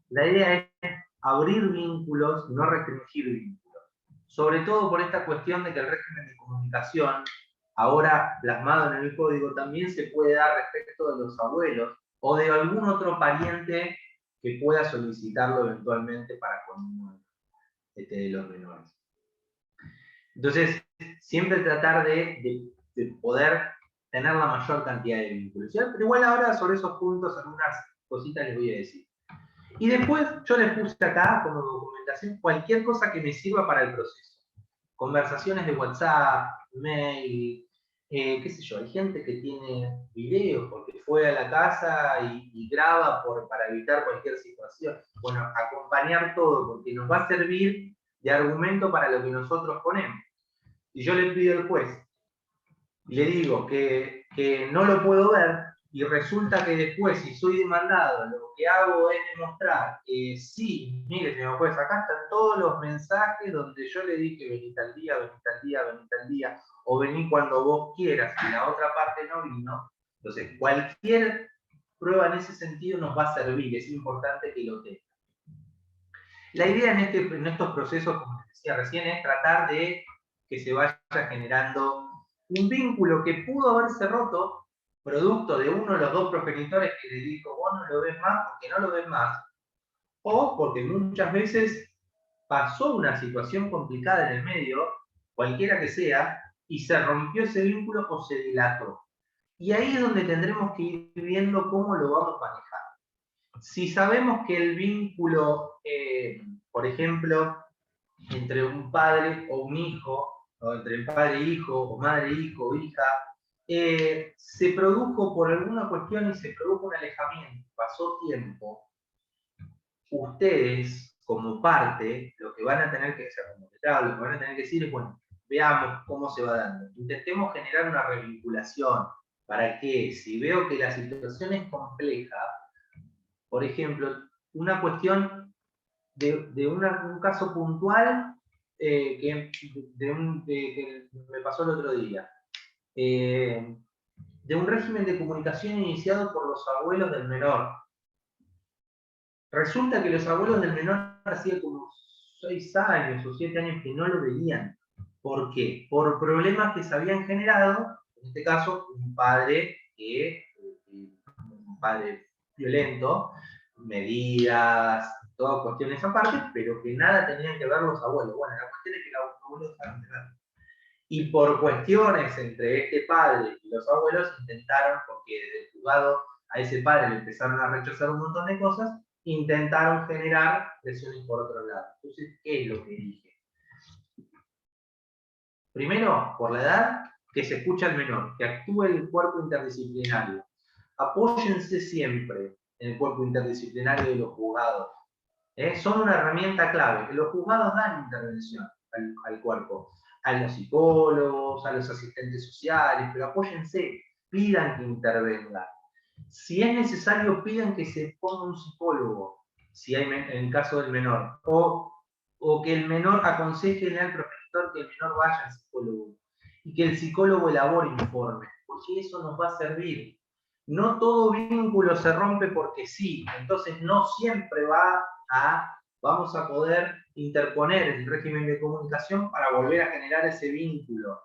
la idea es abrir vínculos, no restringir vínculos. Sobre todo por esta cuestión de que el régimen de comunicación, ahora plasmado en el código, también se puede dar respecto de los abuelos o de algún otro pariente que pueda solicitarlo eventualmente para con uno de los menores. Entonces, siempre tratar de poder tener la mayor cantidad de vínculos. Pero igual ahora sobre esos puntos algunas cositas les voy a decir. Y después yo les puse acá como documentación cualquier cosa que me sirva para el proceso. Conversaciones de WhatsApp, mail, qué sé yo, hay gente que tiene videos porque fue a la casa y graba para evitar cualquier situación. Bueno, acompañar todo porque nos va a servir de argumento para lo que nosotros ponemos. Si yo le pido al juez y le digo que no lo puedo ver, y resulta que después, si soy demandado, lo que hago es demostrar que sí, mire, señor juez, acá están todos los mensajes donde yo le dije vení tal día, vení tal día, vení tal día, o vení cuando vos quieras, y la otra parte no vino. Entonces, cualquier prueba en ese sentido nos va a servir, es importante que lo tenga. La idea en estos procesos, como les decía recién, es tratar de que se vaya generando un vínculo que pudo haberse roto, producto de uno de los dos progenitores que le dijo, vos no lo ves más porque no lo ves más, o porque muchas veces pasó una situación complicada en el medio, cualquiera que sea, y se rompió ese vínculo o se dilató. Y ahí es donde tendremos que ir viendo cómo lo vamos a manejar. Si sabemos que el vínculo, por ejemplo, entre un padre o un hijo, o entre padre e hijo, o madre e hijo, o hija, se produjo por alguna cuestión y se produjo un alejamiento, pasó tiempo, ustedes, como parte, lo que van a tener que hacer, como letrado, lo que van a tener que decir es, bueno, veamos cómo se va dando. Intentemos generar una revinculación para que, si veo que la situación es compleja, por ejemplo, una cuestión de un caso puntual que me pasó el otro día, de un régimen de comunicación iniciado por los abuelos del menor. Resulta que los abuelos del menor hacía como 6 años o 7 años que no lo veían. ¿Por qué? Por problemas que se habían generado, en este caso, un padre violento, medidas, todas cuestiones aparte, pero que nada tenían que ver los abuelos. Bueno, la cuestión es que los abuelos estaban de ver. Y por cuestiones entre este padre y los abuelos intentaron, porque desde el juzgado a ese padre le empezaron a rechazar un montón de cosas, intentaron generar presiones por otro lado. Entonces, ¿qué es lo que dije? Primero, por la edad, que se escucha al menor, que actúe el cuerpo interdisciplinario. Apóyense siempre en el cuerpo interdisciplinario de los juzgados. Son una herramienta clave. Los juzgados dan intervención al cuerpo, a los psicólogos, a los asistentes sociales, pero apóyense, pidan que intervenga. Si es necesario, pidan que se ponga un psicólogo, si hay en el caso del menor, o que el menor aconseje al progenitor que el menor vaya al psicólogo, y que el psicólogo elabore informes, porque eso nos va a servir. No todo vínculo se rompe porque sí, entonces no siempre vamos a poder interponer el régimen de comunicación para volver a generar ese vínculo.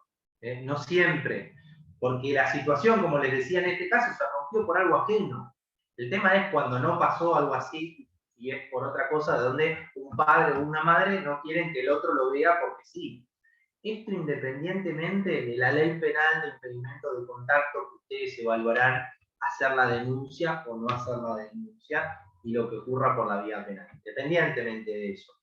No siempre, porque la situación, como les decía en este caso, se rompió por algo ajeno. El tema es cuando no pasó algo así y es por otra cosa, donde un padre o una madre no quieren que el otro lo vea porque sí. Esto independientemente de la ley penal de impedimento de contacto, que ustedes evaluarán hacer la denuncia o no hacer la denuncia y lo que ocurra por la vía penal, independientemente de eso.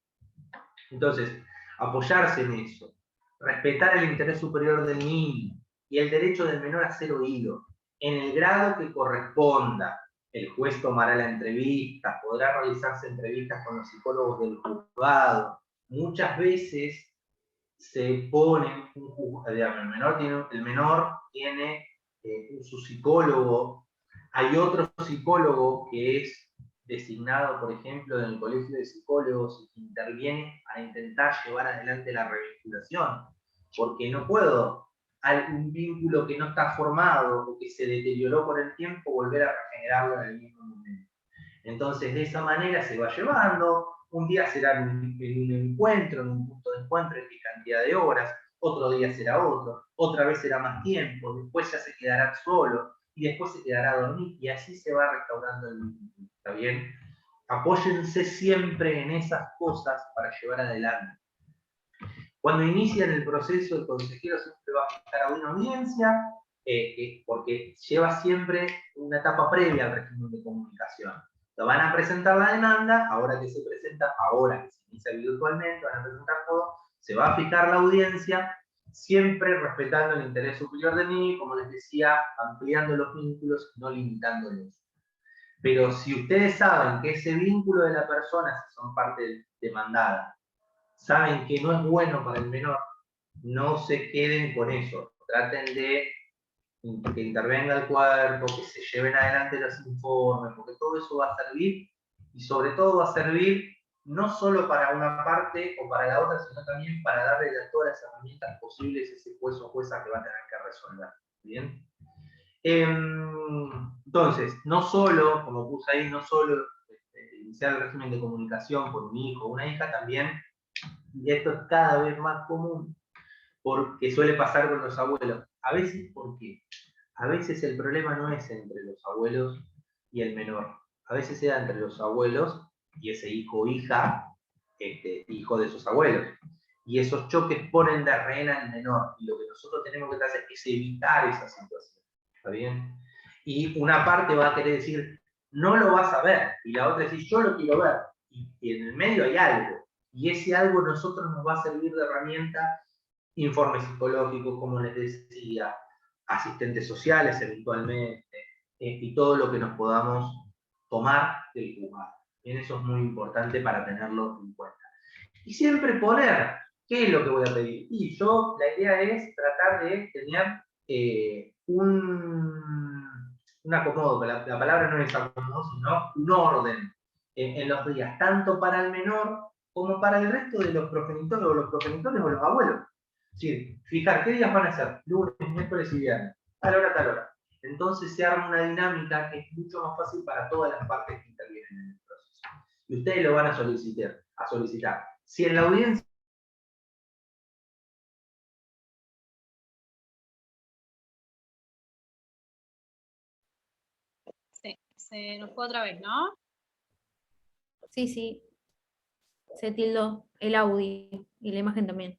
Entonces, apoyarse en eso, respetar el interés superior del niño y el derecho del menor a ser oído, en el grado que corresponda. El juez tomará la entrevista, podrá realizarse entrevistas con los psicólogos del juzgado. Muchas veces se pone el menor tiene su psicólogo, hay otro psicólogo que es designado, por ejemplo, en el colegio de psicólogos y que interviene a intentar llevar adelante la revinculación, porque no puedo un vínculo que no está formado o que se deterioró por el tiempo volver a regenerarlo en el mismo momento. Entonces, de esa manera se va llevando. Un día será en un encuentro, en un punto de encuentro, en qué cantidad de horas, otro día será otro, otra vez será más tiempo, después ya se quedará solo, y después se quedará a dormir, y así se va restaurando el vínculo. ¿Está bien? Apóyense siempre en esas cosas para llevar adelante. Cuando inician el proceso, el consejero siempre va a fijar a una audiencia, porque lleva siempre una etapa previa al régimen de comunicación. Lo van a presentar la demanda, ahora que se presenta, ahora que se inicia virtualmente, van a presentar todo, se va a fijar la audiencia, siempre respetando el interés superior del niño, como les decía, ampliando los vínculos, no limitándolos. Pero si ustedes saben que ese vínculo de la persona, si son parte demandada, saben que no es bueno para el menor, no se queden con eso. Traten de que intervenga el cuerpo, que se lleven adelante los informes, porque todo eso va a servir, y sobre todo va a servir no solo para una parte o para la otra, sino también para darle todas las herramientas posibles a ese juez o jueza que va a tener que resolver. ¿Bien? Entonces, no solo, como puse ahí, no solo iniciar el régimen de comunicación por un hijo o una hija, también, y esto es cada vez más común, porque suele pasar con los abuelos. A veces, ¿por qué? A veces el problema no es entre los abuelos y el menor. A veces sea entre los abuelos y ese hijo o hija, hijo de esos abuelos. Y esos choques ponen de rehén al menor. Y lo que nosotros tenemos que hacer es evitar esa situación. ¿Está bien? Y una parte va a querer decir, no lo vas a ver. Y la otra decir, yo lo quiero ver. Y en el medio hay algo. Y ese algo nosotros nos va a servir de herramienta, informes psicológicos, como les decía, asistentes sociales eventualmente, y todo lo que nos podamos tomar del juzgado. Bien, eso es muy importante para tenerlo en cuenta. Y siempre poner, ¿qué es lo que voy a pedir? Y yo, la idea es tratar de tener un acomodo, la palabra no es acomodo, sino un orden en los días, tanto para el menor como para el resto de los progenitores o los abuelos. Es decir, fijar qué días van a ser, lunes, miércoles y viernes, tal hora, tal hora. Entonces se arma una dinámica que es mucho más fácil para todas las partes que intervienen en el proceso. Y ustedes lo van a solicitar. Si en la audiencia Sí, se nos fue otra vez, ¿no? Sí, sí. Se tildó el audio y la imagen también.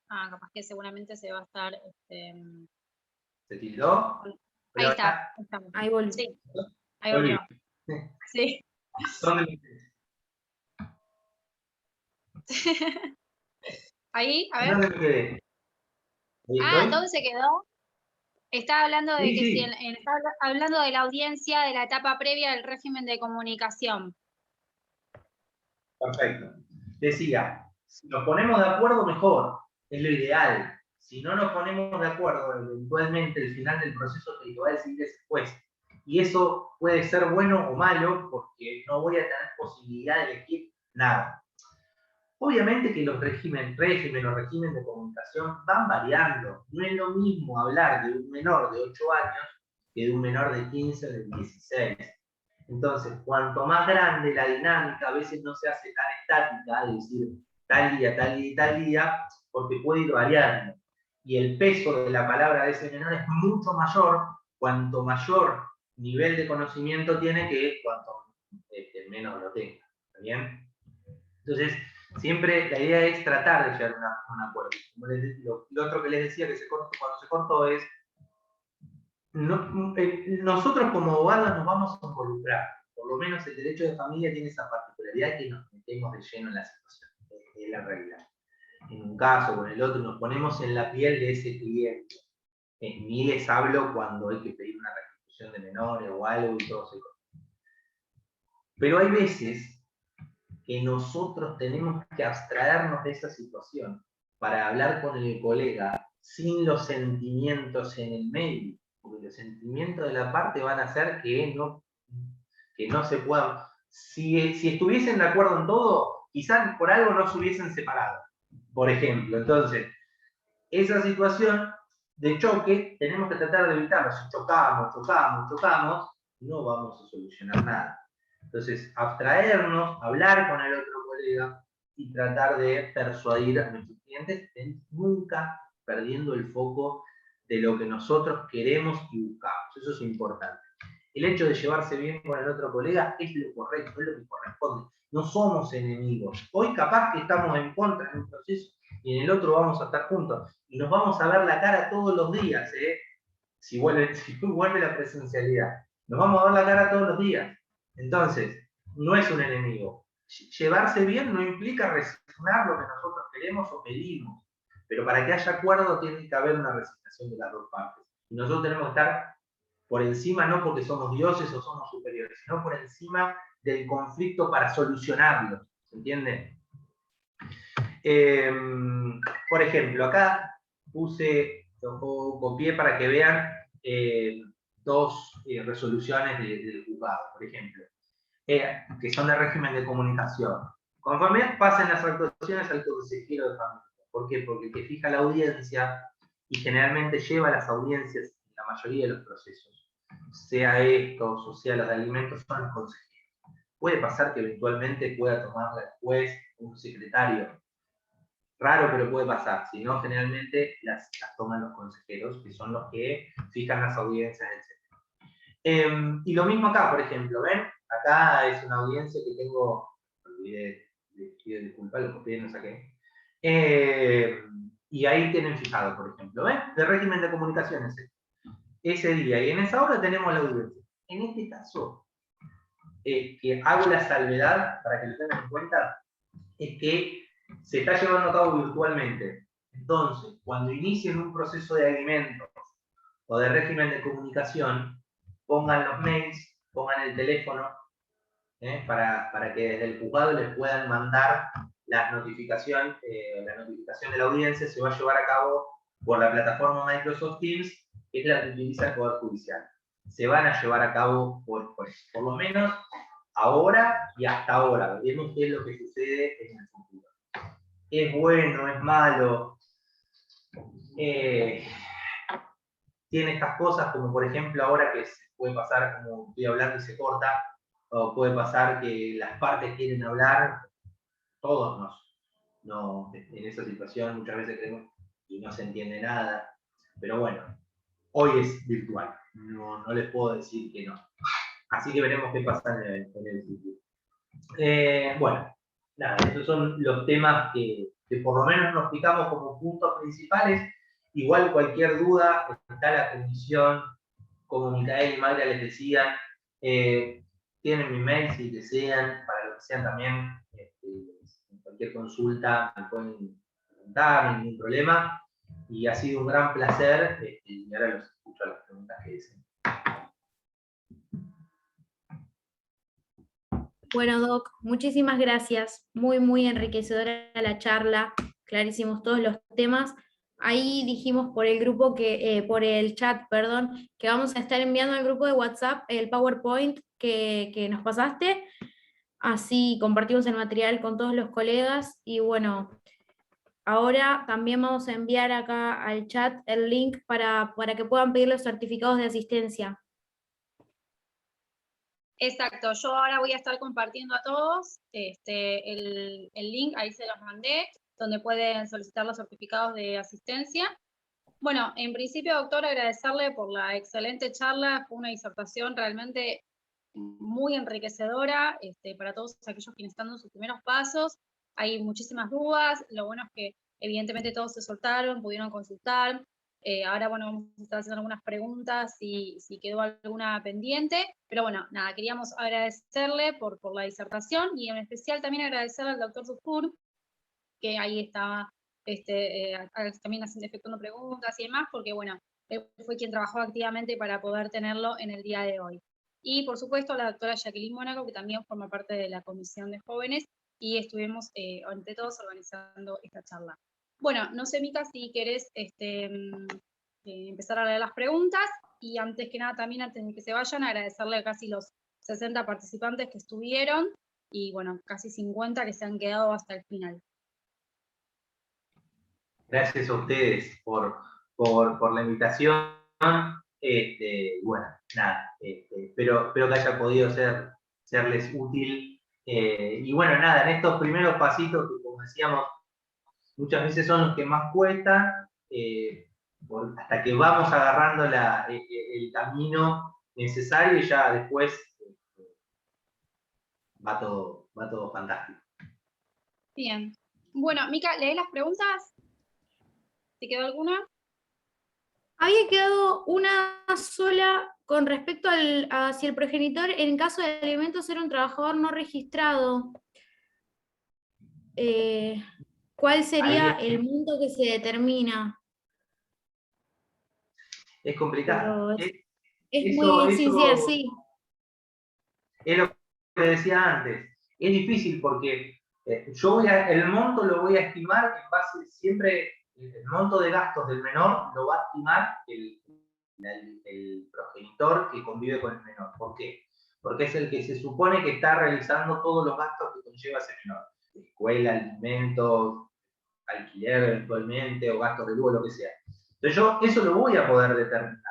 Ah, capaz que seguramente se va a estar... se tildó. Ahí está. Estamos. Ahí volví. Sí, ahí volvió. Sí. ¿Dónde? Ahí, a ver. ¿Dónde me quedé? ¿Ahí Ah, estoy? ¿dónde se quedó? Estaba hablando de Sí, que si sí. estaba hablando de la audiencia de la etapa previa del régimen de comunicación. Perfecto. Decía, si nos ponemos de acuerdo, mejor. Es lo ideal. Si no nos ponemos de acuerdo, eventualmente el final del proceso te lo va a decidir ese juez. Y eso puede ser bueno o malo, porque no voy a tener posibilidad de elegir nada. Obviamente que los regímenes de comunicación van variando. No es lo mismo hablar de un menor de 8 años que de un menor de 15 o de 16. Entonces, cuanto más grande la dinámica, a veces no se hace tan estática, es decir, tal día, tal día y tal día, porque puede ir variando. Y el peso de la palabra de ese menor es mucho mayor, cuanto mayor nivel de conocimiento tiene que cuanto menos lo tenga. ¿Está bien? Entonces, siempre la idea es tratar de llegar a un acuerdo. Como lo otro que les decía que cuando se cortó es, nosotros como abogados nos vamos a involucrar. Por lo menos el derecho de familia tiene esa particularidad que nos metemos de lleno en la situación, es la realidad. En un caso o en el otro nos ponemos en la piel de ese cliente. Ni les hablo cuando hay que pedir una restitución de menores o algo y todo se corta. Pero hay veces que nosotros tenemos que abstraernos de esa situación para hablar con el colega sin los sentimientos en el medio, porque los sentimientos de la parte van a hacer que no se puedan... Si estuviesen de acuerdo en todo, quizás por algo no se hubiesen separado, por ejemplo. Entonces, esa situación de choque tenemos que tratar de evitarlo. Si chocamos, no vamos a solucionar nada. Entonces, abstraernos, hablar con el otro colega y tratar de persuadir a nuestros clientes, nunca perdiendo el foco de lo que nosotros queremos y buscamos. Eso es importante. El hecho de llevarse bien con el otro colega es lo correcto, es lo que corresponde. No somos enemigos. Hoy capaz que estamos en contra de un proceso y en el otro vamos a estar juntos. Y nos vamos a ver la cara todos los días, si vuelve la presencialidad. Nos vamos a ver la cara todos los días. Entonces, no es un enemigo. Llevarse bien no implica resignar lo que nosotros queremos o pedimos. Pero para que haya acuerdo tiene que haber una resignación de las dos partes. Y nosotros tenemos que estar por encima, no porque somos dioses o somos superiores, sino por encima del conflicto para solucionarlo. ¿Se entiende? Por ejemplo, acá copié para que vean dos resoluciones del juzgado, por ejemplo, que son de régimen de comunicación. Conforme pasen las actuaciones al consejero de familia. ¿Por qué? Porque el que fija la audiencia y generalmente lleva las audiencias en la mayoría de los procesos, sea estos o sea los de alimentos, son los consejeros. Puede pasar que eventualmente pueda tomarla el juez, un secretario, Raro, pero puede pasar. Si no, generalmente las toman los consejeros, que son los que fijan las audiencias, etc. Y lo mismo acá, por ejemplo, ¿ven? Acá es una audiencia que tengo, olvidé, les pido disculpas, lo copié y no saqué. Y ahí tienen fijado, por ejemplo, ¿ven? De régimen de comunicaciones. Ese día, y en esa hora tenemos la audiencia. En este caso, que hago la salvedad, para que lo tengan en cuenta, es que se está llevando a cabo virtualmente. Entonces, cuando inicien un proceso de alimentos o de régimen de comunicación, pongan los mails, pongan el teléfono, para que desde el juzgado les puedan mandar la notificación de la audiencia. Se va a llevar a cabo por la plataforma Microsoft Teams, que es la que utiliza el Poder Judicial. Se van a llevar a cabo por lo menos ahora y hasta ahora. Veremos qué es lo que sucede en el futuro. ¿Es bueno? ¿Es malo? Tiene estas cosas, como por ejemplo ahora que se puede pasar, como estoy hablando y se corta, o puede pasar que las partes quieren hablar, todos en esa situación muchas veces creemos y no se entiende nada, pero bueno, hoy es virtual, no les puedo decir que no. Así que veremos qué pasa en el futuro. Bueno, nada, esos son los temas que por lo menos nos fijamos como puntos principales. Igual cualquier duda, está la comisión, como Micael y Magda les decían, tienen mi mail si desean, para lo que sean también, cualquier consulta me pueden preguntar, no hay ningún problema. Y ha sido un gran placer, y ahora los escucho a las preguntas que dicen. Bueno, Doc, muchísimas gracias. Muy, muy enriquecedora la charla. Clarísimos todos los temas. Ahí dijimos por el grupo por el chat, perdón, que vamos a estar enviando al grupo de WhatsApp el PowerPoint que nos pasaste. Así compartimos el material con todos los colegas. Y bueno, ahora también vamos a enviar acá al chat el link para que puedan pedir los certificados de asistencia. Exacto, yo ahora voy a estar compartiendo a todos el link, ahí se los mandé, donde pueden solicitar los certificados de asistencia. Bueno, en principio, doctora, agradecerle por la excelente charla, fue una disertación realmente muy enriquecedora para todos aquellos quienes están en sus primeros pasos. Hay muchísimas dudas, lo bueno es que evidentemente todos se soltaron, pudieron consultar. Ahora, bueno, vamos a estar haciendo algunas preguntas si quedó alguna pendiente, pero bueno, nada, queríamos agradecerle por la disertación y en especial también agradecerle al doctor Dufour, que ahí estaba también efectuando preguntas y demás, porque bueno, él fue quien trabajó activamente para poder tenerlo en el día de hoy. Y por supuesto a la doctora Jacqueline Mónaco, que también forma parte de la Comisión de Jóvenes, y estuvimos entre todos organizando esta charla. Bueno, no sé, Mica, si querés empezar a leer las preguntas, y antes que nada también, antes de que se vayan, agradecerle a casi los 60 participantes que estuvieron, y bueno, casi 50 que se han quedado hasta el final. Gracias a ustedes por la invitación. Bueno, nada, espero que haya podido serles útil. Y bueno, nada, en estos primeros pasitos que, como decíamos, muchas veces son los que más cuestan, hasta que vamos agarrando el camino necesario, y ya después va todo fantástico. Bien. Bueno, Mica, ¿lees las preguntas? ¿Te quedó alguna? Había quedado una sola con respecto a si el progenitor, en caso de alimentos, era un trabajador no registrado. ¿Cuál sería el monto que se determina? Es complicado. Es muy sincero, sí. Es lo que decía antes. Es difícil porque el monto lo voy a estimar en base siempre. El monto de gastos del menor lo va a estimar el progenitor que convive con el menor. ¿Por qué? Porque es el que se supone que está realizando todos los gastos que conlleva ese menor. Escuela, alimentos, alquiler eventualmente, o gastos de luz, lo que sea. Entonces yo eso lo voy a poder determinar.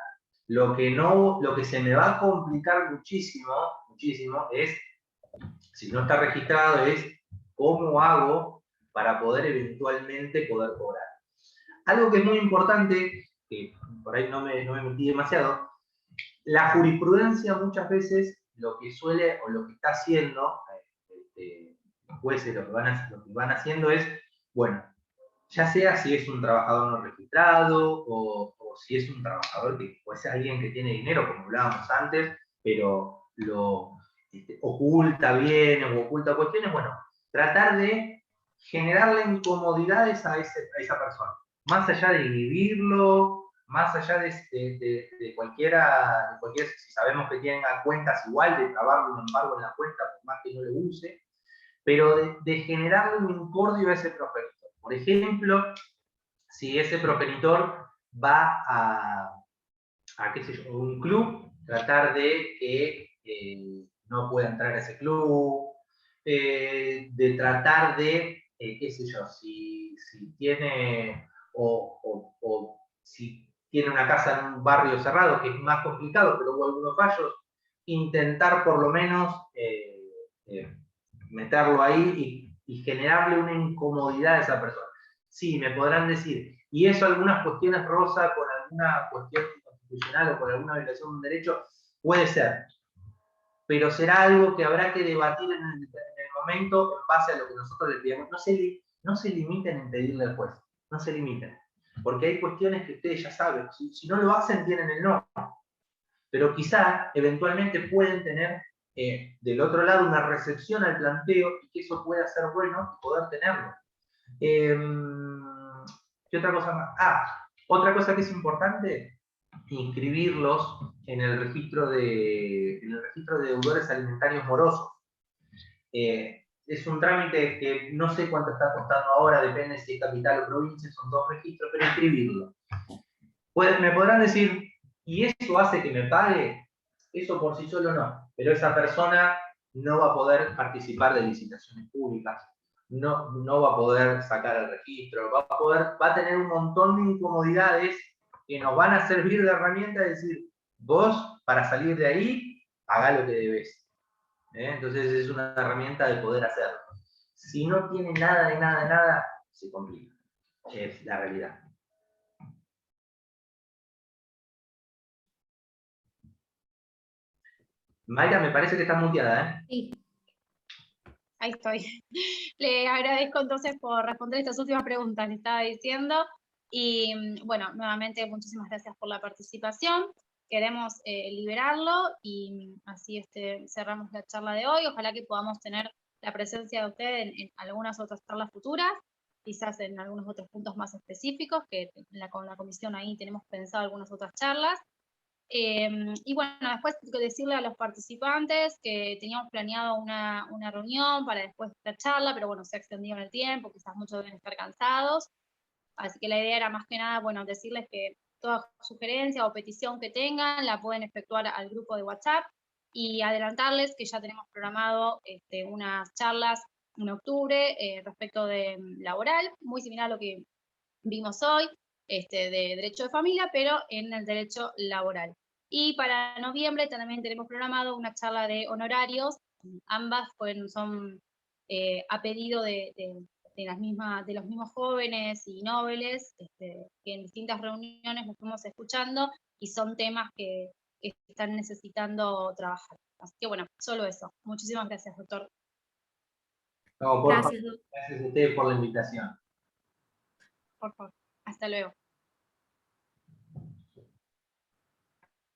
Lo que se me va a complicar muchísimo es, si no está registrado, es cómo hago para poder eventualmente poder cobrar. Algo que es muy importante, que por ahí no me metí demasiado, la jurisprudencia muchas veces lo que suele, o lo que está haciendo, los jueces lo que van haciendo es, bueno, ya sea si es un trabajador no registrado, o si es un trabajador que puede ser alguien que tiene dinero, como hablábamos antes, pero lo oculta bienes o oculta cuestiones, bueno, tratar de generarle incomodidades a esa persona, más allá de inhibirlo, más allá de cualquiera, si sabemos que tenga cuentas igual, de trabarle un embargo en la cuenta, por más que no lo use, pero de generarle un incordio a ese progenitor. Por ejemplo, si ese progenitor va a qué sé yo, un club, tratar de que no pueda entrar a ese club, de tratar de, qué sé yo, si tiene, o si tiene una casa en un barrio cerrado, que es más complicado, pero hubo algunos fallos, intentar por lo menos meterlo ahí y generarle una incomodidad a esa persona. Sí, me podrán decir, y eso algunas cuestiones rosa con alguna cuestión constitucional o con alguna violación de un derecho, puede ser, pero será algo que habrá que debatir en el momento en base a lo que nosotros le pidamos. No se limiten en pedirle al juez, no se limiten, porque hay cuestiones que ustedes ya saben, si no lo hacen tienen el no, pero quizá eventualmente pueden tener del otro lado una recepción al planteo y que eso pueda ser bueno y poder tenerlo. ¿Qué otra cosa más? Otra cosa que es importante, inscribirlos en el registro de deudores alimentarios morosos. Es un trámite que no sé cuánto está costando ahora, depende si es capital o provincia, son 2 registros, pero inscribirlo. Me podrán decir, ¿y eso hace que me pague? Eso por sí solo no, pero esa persona no va a poder participar de licitaciones públicas, no va a poder sacar el registro, va a tener un montón de incomodidades que nos van a servir de herramienta de decir, vos, para salir de ahí, hagá lo que debes. Entonces es una herramienta de poder hacerlo. Si no tiene nada de nada, se complica. Es la realidad. Mayra, me parece que está muteada, ¿eh? Sí. Ahí estoy. Le agradezco entonces por responder estas últimas preguntas, le estaba diciendo. Y bueno, nuevamente muchísimas gracias por la participación. Queremos liberarlo y así cerramos la charla de hoy. Ojalá que podamos tener la presencia de usted en algunas otras charlas futuras, quizás en algunos otros puntos más específicos, que con la comisión ahí tenemos pensado algunas otras charlas. Y bueno, después decirle a los participantes que teníamos planeado una reunión para después de la charla, pero bueno, se ha extendido en el tiempo, quizás muchos deben estar cansados, así que la idea era más que nada, bueno, decirles que toda sugerencia o petición que tengan la pueden efectuar al grupo de WhatsApp y adelantarles que ya tenemos programado unas charlas en octubre respecto de laboral, muy similar a lo que vimos hoy, de derecho de familia, pero en el derecho laboral. Y para noviembre también tenemos programado una charla de honorarios, ambas son a pedido de los mismos jóvenes y nobles, que en distintas reuniones nos fuimos escuchando y son temas que están necesitando trabajar. Así que bueno, solo eso. Muchísimas gracias, doctor. No, gracias a ustedes por la invitación. Por favor. Hasta luego.